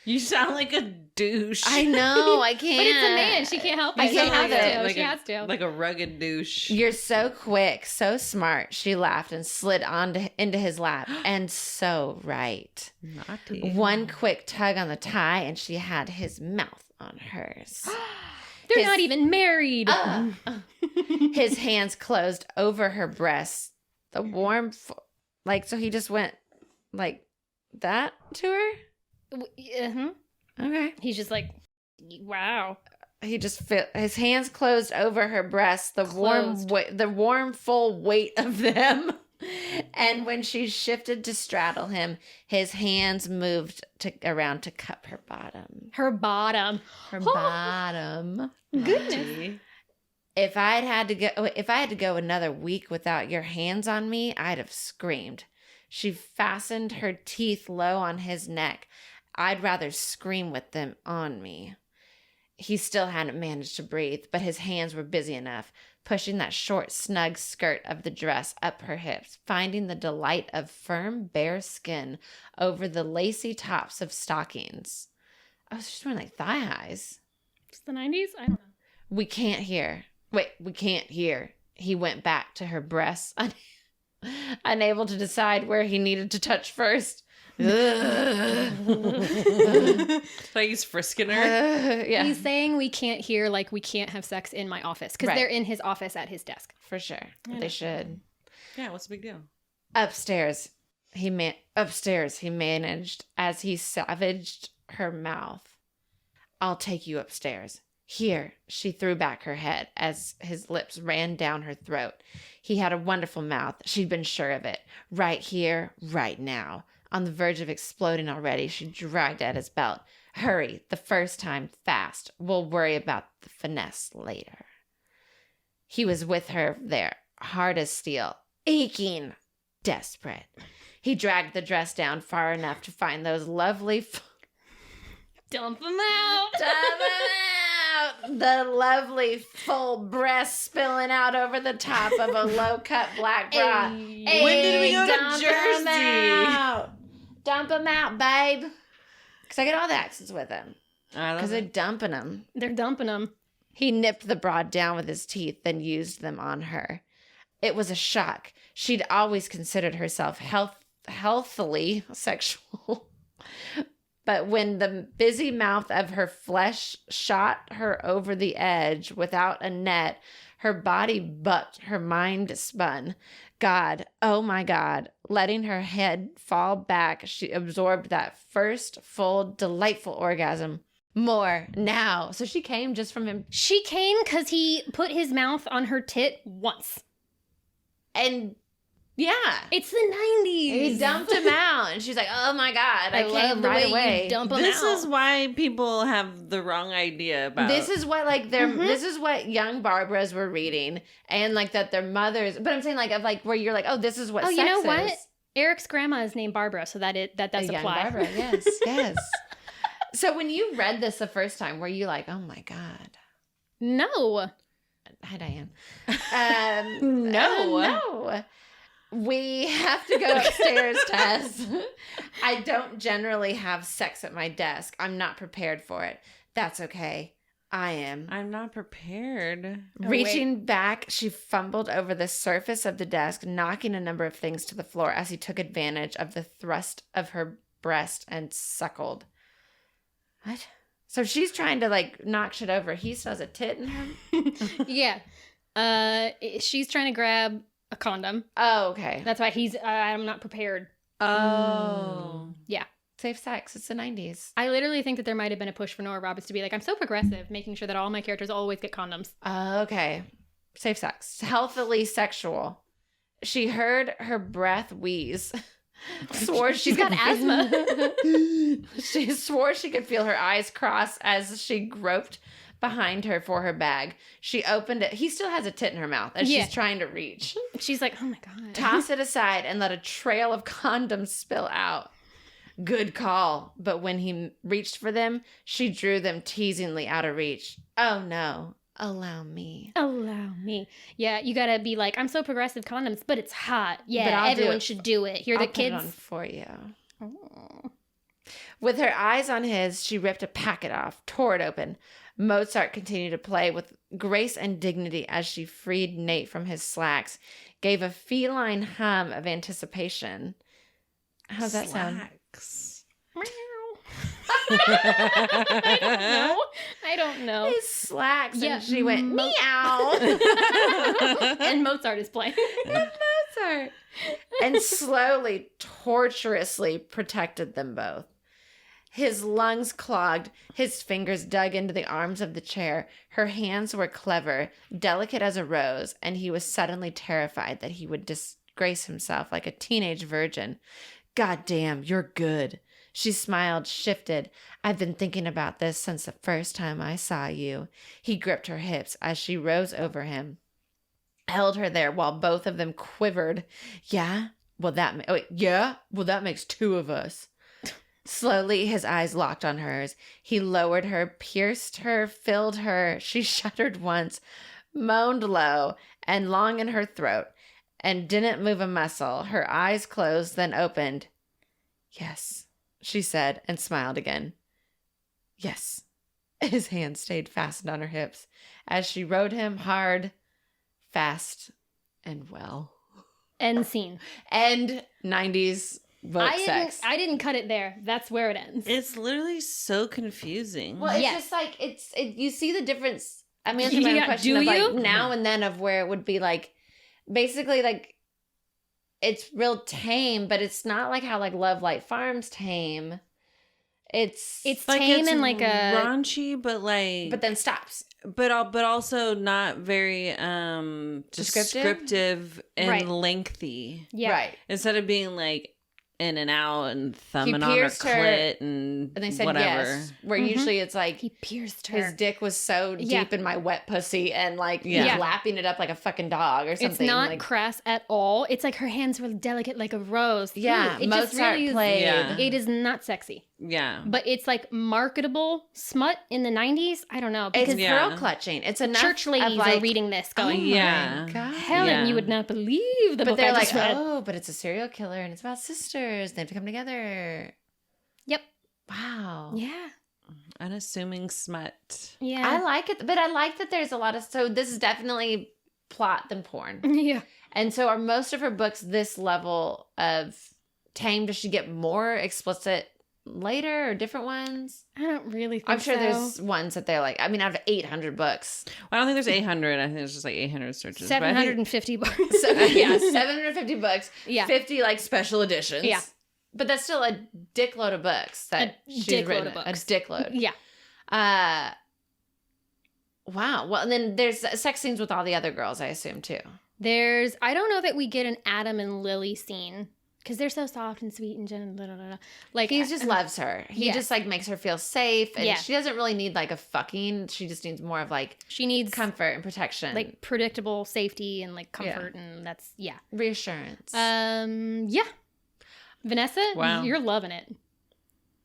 S2: You sound like a douche.
S1: I know, I can't.
S3: But it's a man. She can't help it.
S1: She
S3: has to.
S2: Like a rugged douche.
S1: You're so quick, so smart. She laughed and slid into his lap. And so right.
S2: Naughty.
S1: One quick tug on the tie, and she had his mouth on hers.
S3: They're not even married.
S1: His hands closed over her breasts. The warm, so he just went like that to her? Okay.
S3: He's just like, wow.
S1: He just his hands closed over her breasts, the warm, full weight of them. And when she shifted to straddle him, his hands moved around to cup her bottom.
S3: Her bottom.
S1: Goodness. If I had to go another week without your hands on me, I'd have screamed. She fastened her teeth low on his neck. I'd rather scream with them on me. He still hadn't managed to breathe, but his hands were busy enough, pushing that short, snug skirt of the dress up her hips, finding the delight of firm, bare skin over the lacy tops of stockings. I was just wearing like thigh highs.
S3: It's the 90s? I don't know.
S1: We can't hear. He went back to her breasts, unable to decide where he needed to touch first.
S2: Like he's frisking her.
S1: Yeah.
S3: He's saying we can't hear, like we can't have sex in my office because they're in his office at his desk.
S1: For sure. They should.
S2: Yeah, what's the big deal?
S1: Upstairs, he managed as he savaged her mouth. I'll take you upstairs. Here, she threw back her head as his lips ran down her throat. He had a wonderful mouth. She'd been sure of it. Right here, right now. On the verge of exploding already, she dragged at his belt. Hurry, the first time, fast. We'll worry about the finesse later. He was with her there, hard as steel, aching, desperate. He dragged the dress down far enough to find those lovely...
S3: Dump them out!
S1: The lovely full breast spilling out over the top of a low-cut black bra.
S2: Hey, when did we go to Jersey?
S1: Dump them out, babe. Because I get all the accents with him. Because they're dumping them.
S3: They're dumping them.
S1: He nipped the bra down with his teeth, then used them on her. It was a shock. She'd always considered herself healthily sexual. But when the busy mouth of her flesh shot her over the edge without a net, her body bucked, her mind spun. God, oh my God, letting her head fall back, she absorbed that first full, delightful orgasm. More now. So she came just from him.
S3: She came because he put his mouth on her tit once.
S1: And yeah.
S3: It's the 90s.
S1: He dumped him out. And she's like, oh my God, I
S3: love
S1: came
S3: the
S1: right
S3: way
S1: away.
S3: you dump him
S2: This
S3: out.
S2: is why people have the wrong idea about
S1: This is what like their this is what young Barbaras were reading, and like that their mothers. But I'm saying like of like where you're like, oh, this is what.
S3: Oh,
S1: sex
S3: you know what?
S1: is.
S3: Eric's grandma is named Barbara, so that does
S1: A young
S3: apply.
S1: Barbara, yes, yes. So when you read this the first time, were you like, oh my God?
S3: No.
S1: Hi, Diane.
S2: No.
S1: No. We have to go upstairs, Tess. I don't generally have sex at my desk. I'm not prepared for it. That's okay. I am.
S2: I'm not prepared.
S1: Reaching back, she fumbled over the surface of the desk, knocking a number of things to the floor as he took advantage of the thrust of her breast and suckled. What? So she's trying to like knock shit over. He still has a tit in her?
S3: Yeah. She's trying to grab a condom.
S1: Oh, okay.
S3: That's why he's, I'm not prepared.
S2: Oh.
S3: Yeah.
S1: Safe sex. It's the 90s.
S3: I literally think that there might have been a push for Nora Roberts to be like, I'm so progressive, making sure that all my characters always get condoms.
S1: Okay. Safe sex. Healthily sexual. She heard her breath wheeze. Swore
S3: She's got asthma.
S1: She swore she could feel her eyes cross as she groped behind her for her bag. She opened it. He still has a tit in her mouth as she's trying to reach.
S3: She's like, oh my God.
S1: Toss it aside and let a trail of condoms spill out. Good call. But when he reached for them, she drew them teasingly out of reach. Oh no. Allow me.
S3: Allow me. Yeah, you gotta be like, I'm so progressive condoms, but it's hot.
S1: But
S3: Yeah,
S1: I'll
S3: everyone
S1: do it.
S3: should do it. Here,
S1: I'll
S3: the
S1: put it
S3: kids.
S1: on for you.
S3: Oh.
S1: With her eyes on his, she ripped a packet off, tore it open. Mozart continued to play with grace and dignity as she freed Nate from his slacks, gave a feline hum of anticipation. How's that sound?
S3: I don't know.
S1: His slacks,
S3: Yeah.
S1: and she went, meow.
S3: And Mozart is playing.
S1: Mozart. And slowly, torturously protected them both. His lungs clogged, his fingers dug into the arms of the chair. Her hands were clever, delicate as a rose, and he was suddenly terrified that he would disgrace himself like a teenage virgin. God damn, you're good. She smiled, shifted. I've been thinking about this since the first time I saw you. He gripped her hips as she rose over him, held her there while both of them quivered. Yeah? Well, that makes two of us. Slowly, his eyes locked on hers. He lowered her, pierced her, filled her. She shuddered once, moaned low and long in her throat, and didn't move a muscle. Her eyes closed, then opened. Yes, she said, and smiled again. Yes. His hand stayed fastened on her hips as she rode him hard, fast, and well.
S3: End scene.
S1: End 90s book sex.
S3: I didn't cut it there. That's where it ends.
S2: It's literally so confusing.
S1: Well, it's
S3: Yes.
S1: just like, you see the difference. I'm answering my own
S3: Yeah,
S1: question
S3: do
S1: of like
S3: you?
S1: now and then of where it would be like, basically like, it's real tame, but it's not like how like Love Light Farm's tame. It's
S2: like
S3: tame
S2: it's
S3: and like a
S2: raunchy, but like,
S1: but then stops.
S2: but also not very descriptive and
S3: Right.
S2: lengthy.
S3: yeah.
S1: Right.
S2: Instead of being like in and out and thumbing on her
S1: pierced her,
S2: clit and
S1: And they said
S2: whatever.
S1: yes. Where
S3: Mhm.
S1: usually it's like
S3: He pierced her.
S1: his dick was so deep
S3: Yeah.
S1: in my wet pussy and like
S2: Yeah.
S1: he's lapping it up like a fucking dog or something.
S3: It's not
S1: like,
S3: crass at all. It's like her hands were delicate like a rose.
S1: yeah,
S3: Ooh, it just
S1: Mozart
S3: really is.
S1: played.
S2: Yeah.
S3: It is not sexy,
S2: Yeah.
S3: but it's like marketable smut in the 90s. I don't know
S1: It's
S3: because
S2: Yeah.
S1: throat clutching. It's enough
S3: church
S1: of,
S3: ladies
S1: like,
S3: are reading this,
S1: Oh
S3: going,
S2: Yeah.
S1: my God.
S3: Helen,
S2: Yeah.
S3: you would not believe the
S1: But
S3: book
S1: they're
S3: I
S1: like,
S3: just read.
S1: oh, but it's a serial killer and it's about sisters. They have to come together.
S3: Yep.
S1: Wow.
S3: Yeah.
S2: Unassuming smut.
S3: Yeah.
S1: I like it, but I like that there's a lot of, so this is definitely plot than porn.
S3: yeah.
S1: And so are most of her books this level of tame? Does she get more explicit later or different ones?
S3: I don't really think
S1: I'm sure
S3: so.
S1: there's ones that they're like, I mean, out of 800 books.
S2: Well, I don't think there's 800. I think there's just like 800 searches.
S3: 750 books.
S1: So, yeah, 750 books.
S3: Yeah.
S1: 50 like special editions.
S3: Yeah.
S1: But that's still a dickload of books that she's written. A dickload.
S3: Yeah.
S1: Wow. Well, and then there's sex scenes with all the other girls, I assume, too.
S3: I don't know that we get an Adam and Lily scene. Because they're so soft and sweet and gentle. Blah, blah, blah. Like,
S1: he just loves her. He just like makes her feel safe. And she doesn't really need like a fucking. She just needs more of like.
S3: She needs
S1: comfort and protection.
S3: Like predictable safety and like comfort. And that's,
S1: reassurance.
S3: Yeah. Vanessa,
S2: wow.
S3: You're loving it.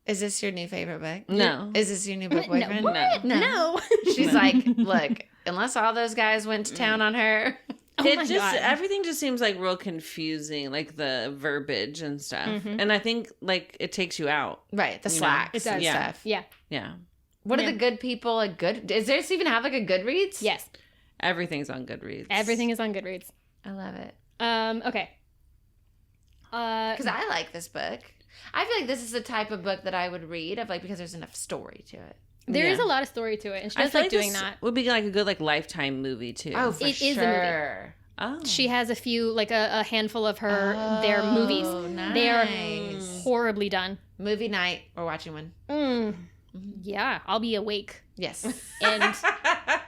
S1: Is this your new favorite book?
S2: No.
S1: Is this your new book boyfriend?
S3: No.
S1: She's like, look, unless all those guys went to town on her.
S3: God.
S2: Everything just seems like real confusing, like the verbiage and stuff. Mm-hmm. And I think like it takes you out.
S1: Right. The slacks and stuff.
S3: Yeah.
S2: Yeah.
S1: What are the good people does theirs even have like a Goodreads?
S3: Yes.
S2: Everything's on Goodreads.
S3: Everything is on Goodreads.
S1: I love it.
S3: Okay.
S1: Because I like this book. I feel like this is the type of book that I would read because there's enough story to it.
S3: There is a lot of story to it, and she does like doing that.
S2: Would be like a good like Lifetime movie too.
S1: Oh, for
S3: it is a movie.
S2: Oh.
S3: She has a few, like a handful of their movies.
S1: Nice.
S3: They are horribly done.
S1: Movie night. We're watching one.
S3: Yeah, I'll be awake.
S1: Yes.
S3: And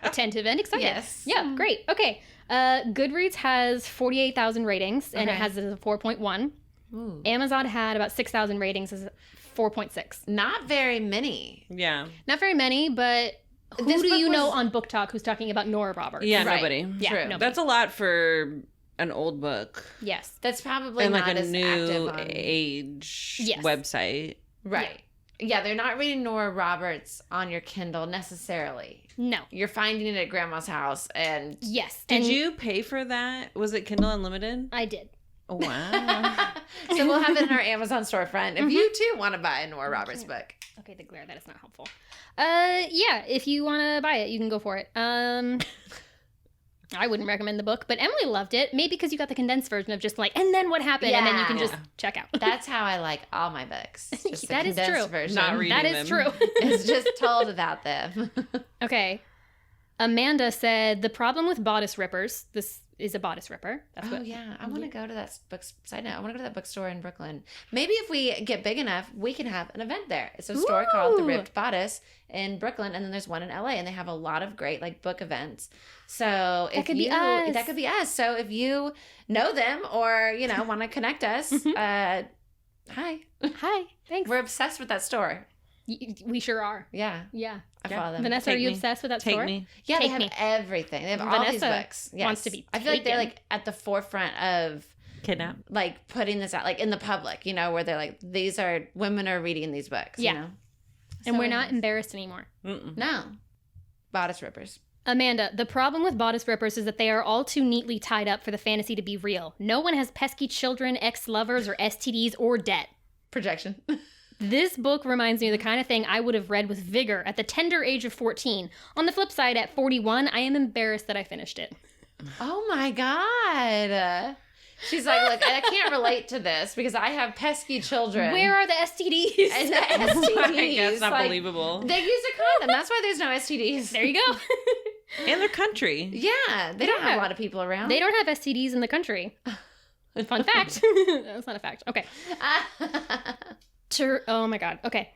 S3: attentive and excited.
S1: Yes.
S3: Yeah, great. Okay. Goodreads has 48,000 ratings, and it has it as a 4.1. Ooh. Amazon had about 6,000 ratings as 4.6.
S1: Not very many.
S2: Yeah.
S3: Not very many, but who do you know on Book Talk who's talking about Nora Roberts?
S2: Yeah,
S1: right.
S2: Nobody.
S3: Yeah,
S1: true.
S3: Nobody.
S2: That's a lot for an old book.
S3: Yes.
S1: That's probably
S2: and
S1: not
S2: like a
S1: as
S2: new
S1: active
S2: age website.
S1: Right. Yeah, they're not reading Nora Roberts on your Kindle necessarily.
S3: No.
S1: You're finding it at grandma's house and...
S3: Yes.
S2: Did you pay for that? Was it Kindle Unlimited?
S3: I did.
S2: Oh, wow.
S1: So we'll have it in our Amazon storefront if you too want to buy a Nora Roberts book.
S3: Okay, the glare, that is not helpful. Yeah, if you want to buy it, you can go for it. I wouldn't recommend the book, but Emily loved it. Maybe because you got the condensed version of just like, and then what happened, and then you can just check out.
S1: That's how I like all my books. Just
S3: that is true.
S1: Version.
S2: Not reading
S3: that is true.
S1: It's just told about them.
S3: Okay. Amanda said, the problem with bodice rippers, this is a bodice ripper. That's what.
S1: Yeah. I want to go to that side note. I want to go to that bookstore in Brooklyn. Maybe if we get big enough, we can have an event there. It's a store called The Ripped Bodice in Brooklyn, and then there's one in LA, and they have a lot of great like book events. So if that could be us. So if you know them or want to connect us, hi,
S3: Thanks.
S1: We're obsessed with that store.
S3: We sure are.
S1: Yeah. I follow them.
S3: Vanessa, are you obsessed with that store?
S2: Me.
S1: Yeah, they have everything. They have all these books. Yes.
S3: Wants to be
S1: I feel like they're like at the forefront of
S2: Kidnap.
S1: Like putting this out like in the public, where they're like, women are reading these books.
S3: Yeah. And we're not embarrassed anymore.
S1: No. Bodice rippers.
S3: Amanda, the problem with bodice rippers is that they are all too neatly tied up for the fantasy to be real. No one has pesky children, ex-lovers, or STDs, or debt.
S1: Projection.
S3: This book reminds me of the kind of thing I would have read with vigor at the tender age of 14. On the flip side, at 41, I am embarrassed that I finished it.
S1: Oh my God. She's like, look, I can't relate to this because I have pesky children.
S3: Where are the STDs?
S1: And the STDs.
S2: That's not believable.
S1: They use a condom. That's why there's no STDs.
S3: There you go.
S2: In their country.
S1: Yeah. They don't have a lot of people around.
S3: They don't have STDs in the country. Fun fact. That's not a fact. Okay. Oh my God. Okay.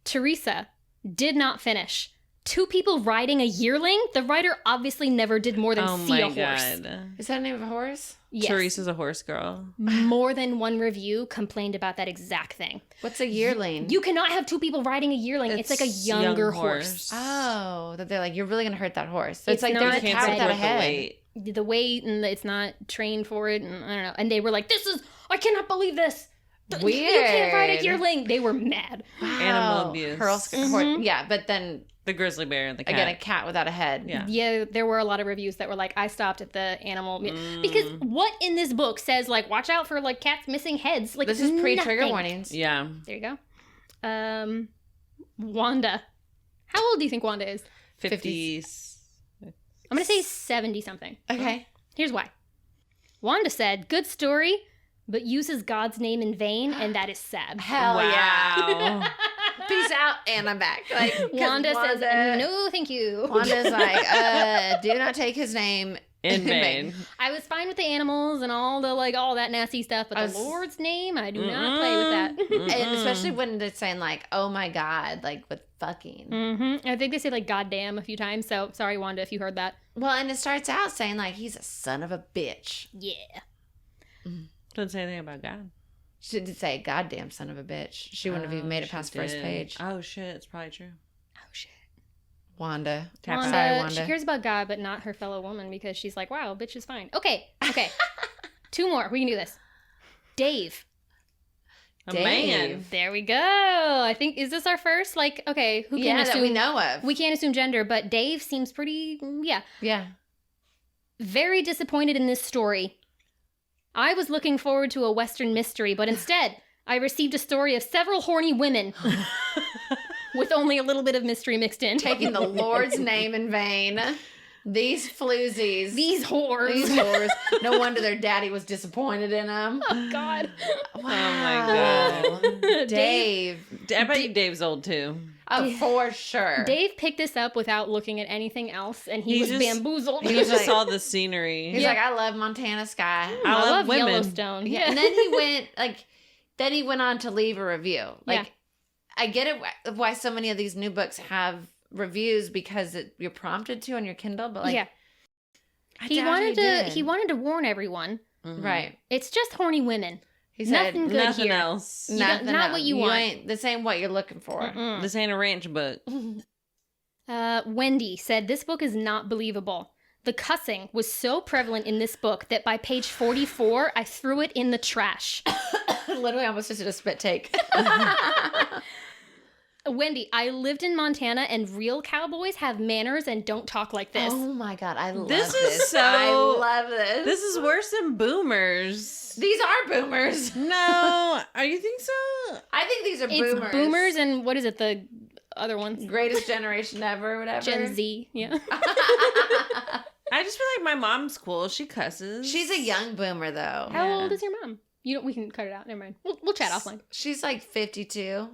S3: Teresa did not finish. 2 people riding a yearling? The writer obviously never did more than see a horse.
S2: God.
S1: Is that the name of a horse?
S3: Yes.
S2: Teresa's a horse girl.
S3: More than one review complained about that exact thing.
S1: What's a yearling?
S3: You cannot have 2 people riding a yearling. It's like a younger horse.
S1: Oh, that they're like, you're really going to hurt that horse. So
S3: it's
S1: like there's a
S3: not
S1: cow without a head.
S3: The weight, and it's not trained for it, and I don't know. And they were like, I cannot believe this.
S1: Weird.
S3: You can't ride a yearling. They were mad.
S1: Wow.
S2: Animal abuse.
S1: Yeah, but then
S2: the grizzly bear and the cat.
S1: Again, a cat without a head.
S3: Yeah, there were a lot of reviews that were like, I stopped at the animal. Because what in this book says, like, watch out for, like, cats missing heads? Like,
S1: this is pre-trigger warnings.
S2: Yeah.
S3: There you go. Wanda. How old do you think Wanda is?
S2: 50s.
S3: I'm going to say 70-something.
S1: Okay.
S3: Here's why. Wanda said, good story, but uses God's name in vain, and that is sad.
S1: Hell yeah. Peace out, and I'm back. Like
S3: Wanda says, no, thank you.
S1: Wanda's like, do not take his name
S2: in vain.
S3: I was fine with the animals and all that nasty stuff, but the Lord's name, I do not play with that.
S1: And especially when it's saying like, oh my God, like with fucking.
S3: Mm-hmm. I think they say like goddamn a few times, so sorry, Wanda, if you heard that.
S1: Well, and it starts out saying like, he's a son of a bitch.
S3: Yeah.
S2: Doesn't say anything about God.
S1: She did say, goddamn son of a bitch. She wouldn't have even made it past first page.
S2: Oh, shit. It's probably true.
S3: Oh, shit.
S1: Wanda.
S3: Sorry,
S1: Wanda.
S3: She cares about God, but not her fellow woman because she's like, wow, bitch is fine. Okay. 2 more. We can do this. Dave.
S2: A man.
S3: There we go. I think, is this our first? Like, okay, who can assume?
S1: That we know of.
S3: We can't assume gender, but Dave seems pretty,
S1: Yeah.
S3: Very disappointed in this story. I was looking forward to a Western mystery, but instead, I received a story of several horny women with only a little bit of mystery mixed in.
S1: Taking the Lord's name in vain. These floozies.
S3: These whores.
S1: These whores. No wonder their daddy was disappointed in them.
S3: Oh, God.
S1: Wow.
S2: Oh, my God.
S1: Dave.
S2: I bet you Dave's old, too.
S1: Oh, for sure.
S3: Dave picked this up without looking at anything else, and he was bamboozled.
S2: He just saw the scenery.
S1: He's like, I love Montana Sky.
S3: I love
S2: women.
S3: Yellowstone.
S1: Yeah. And then he went on to leave a review. I get it why so many of these new books have reviews because you're prompted to on your Kindle, but he
S3: wanted to warn everyone.
S2: Mm-hmm.
S1: Right.
S3: It's just horny women.
S1: He said
S3: nothing good
S2: nothing
S3: here.
S2: else.
S3: Not what you want.
S1: This ain't what you're looking for.
S3: Mm-mm.
S2: This ain't a ranch book.
S3: Wendy said this book is not believable. The cussing was so prevalent in this book that by page 44, I threw it in the trash.
S1: Literally almost just did a spit take.
S3: Wendy, I lived in Montana and real cowboys have manners and don't talk like this.
S1: Oh my God, I love
S2: this.
S1: I love this.
S2: This is worse than boomers.
S1: These are boomers.
S2: No, you think so?
S1: I think these are boomers.
S3: It's boomers and what is it, the other ones?
S1: Greatest generation ever, whatever.
S3: Gen Z, yeah.
S2: I just feel like my mom's cool. She cusses.
S1: She's a young boomer though.
S3: How old is your mom? We can cut it out. Never mind. We'll chat offline.
S1: She's like 52.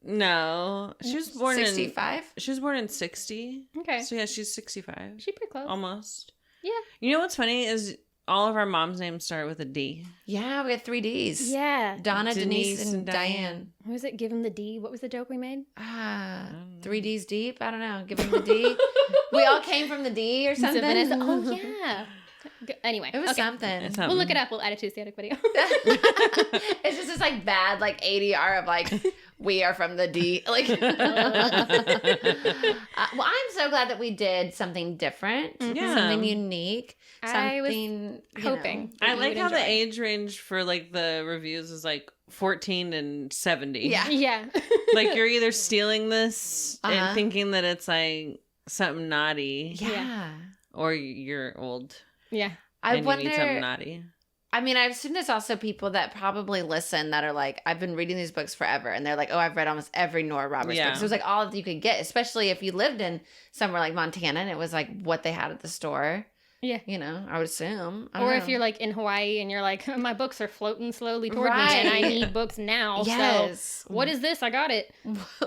S2: No, she was born
S1: 65.
S2: She was born in 60.
S3: Okay.
S2: So yeah, she's 65.
S3: She's pretty close.
S2: Almost.
S3: Yeah.
S2: You know what's funny is all of our moms' names start with a D.
S1: Yeah, we had 3 Ds.
S3: Yeah.
S1: Donna, Denise, and Diane.
S3: What was it? Give him the D. What was the joke we made?
S1: 3 Ds deep. I don't know. Give him the D. We all came from the D or something.
S3: Oh yeah. Anyway,
S1: it was something.
S3: We'll look it up. We'll add it to the static video.
S1: It's just this like bad like ADR of like we are from the D. Like, well, I'm so glad that we did something different, something unique.
S3: I was hoping.
S2: I like how the age range for like the reviews is like 14 and 70.
S3: Yeah.
S2: Like you're either stealing this and thinking that it's like something naughty.
S1: Yeah.
S2: Or you're old.
S3: Yeah.
S1: I wonder.
S2: You need something naughty.
S1: I mean, I assume there's also people that probably listen that are like, I've been reading these books forever. And they're like, oh, I've read almost every Nora Roberts book. So it was like all that you could get, especially if you lived in somewhere like Montana and it was like what they had at the store.
S3: Yeah.
S1: You know, I would assume.
S3: Or if you're like in Hawaii and you're like, my books are floating slowly toward me and I need books now.
S1: Yes.
S3: So what is this? I got it.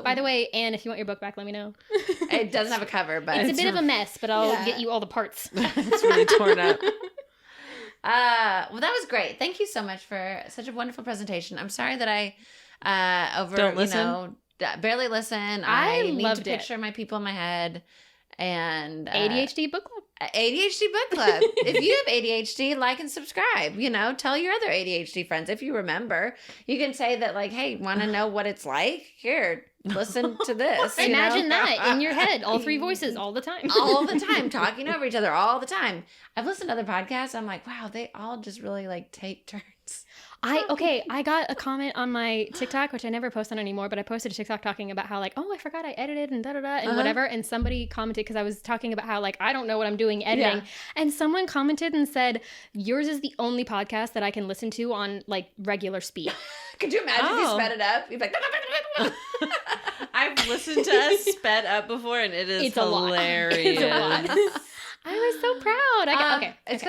S3: By the way, Anne, if you want your book back, let me know.
S1: It doesn't have a cover, but
S3: it's a bit of a mess, but I'll get you all the parts.
S2: It's really torn up.
S1: Well, that was great. Thank you so much for such a wonderful presentation. I'm sorry that I barely listen. I need to picture my people in my head. And
S3: ADHD Book Club.
S1: ADHD Book Club. If you have ADHD, like and subscribe. You know, tell your other ADHD friends. If you remember, you can say that like, hey, want to know what it's like? Here, listen to this.
S3: Imagine that in your head, all 3 voices all the time.
S1: All the time, talking over each other all the time. I've listened to other podcasts. I'm like, wow, they all just really like take turns.
S3: I got a comment on my TikTok, which I never post on anymore, but I posted a TikTok talking about how like, oh, I forgot I edited and da-da-da and whatever. And somebody commented, because I was talking about how like, I don't know what I'm doing editing. Yeah. And someone commented and said, yours is the only podcast that I can listen to on like regular speed.
S1: Could you imagine if you sped it up? You'd be like,
S2: I've listened to us sped up before and it's hilarious.
S3: It's a lot. I was so proud. Okay.
S1: It's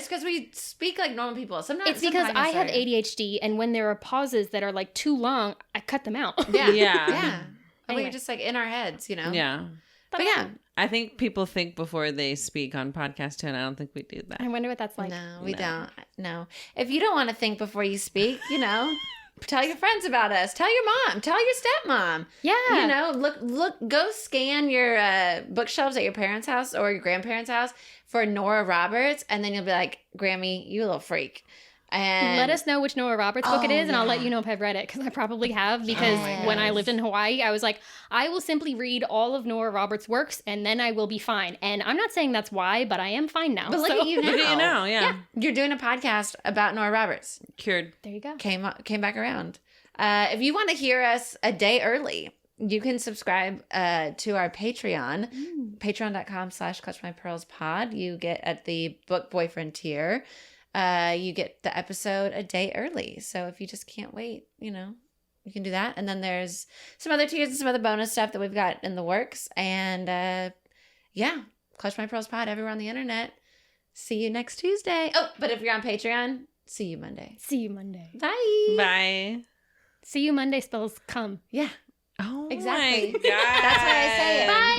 S1: because we speak like normal people. Sometimes
S3: it's because I have ADHD, and when there are pauses that are like too long, I cut them out.
S1: Yeah.
S3: Anyway.
S1: We're just like in our heads, you know?
S2: Yeah.
S1: But yeah.
S2: I think people think before they speak on podcast too, and I don't think we do that.
S3: I wonder what that's like.
S1: No, we don't. No. If you don't want to think before you speak, you know, tell your friends about us. Tell your mom. Tell your stepmom.
S3: Yeah.
S1: You know, look, go scan your bookshelves at your parents' house or your grandparents' house for Nora Roberts, and then you'll be like, Grammy, you little freak. And
S3: let us know which Nora Roberts book it is, and I'll let you know if I've read it, because I probably have, because when I lived in Hawaii, I was like, I will simply read all of Nora Roberts' works, and then I will be fine. And I'm not saying that's why, but I am fine now.
S1: But look at you now.
S2: Look at you now, yeah.
S1: You're doing a podcast about Nora Roberts.
S2: Cured.
S3: There you go.
S1: Came back around. If you want to hear us a day early, you can subscribe to our Patreon, patreon.com/clutchmypearlspod. You get at the book boyfriend tier. You get the episode a day early. So if you just can't wait, you know, you can do that. And then there's some other tiers and some other bonus stuff that we've got in the works. And Clutch My Pearls Pod everywhere on the internet. See you next Tuesday. Oh, but if you're on Patreon, see you Monday.
S3: See you Monday.
S1: Bye.
S2: Bye.
S3: See you Monday spells come.
S1: Yeah.
S2: Oh,
S1: exactly.
S2: My God.
S1: That's why I say it.
S3: Bye.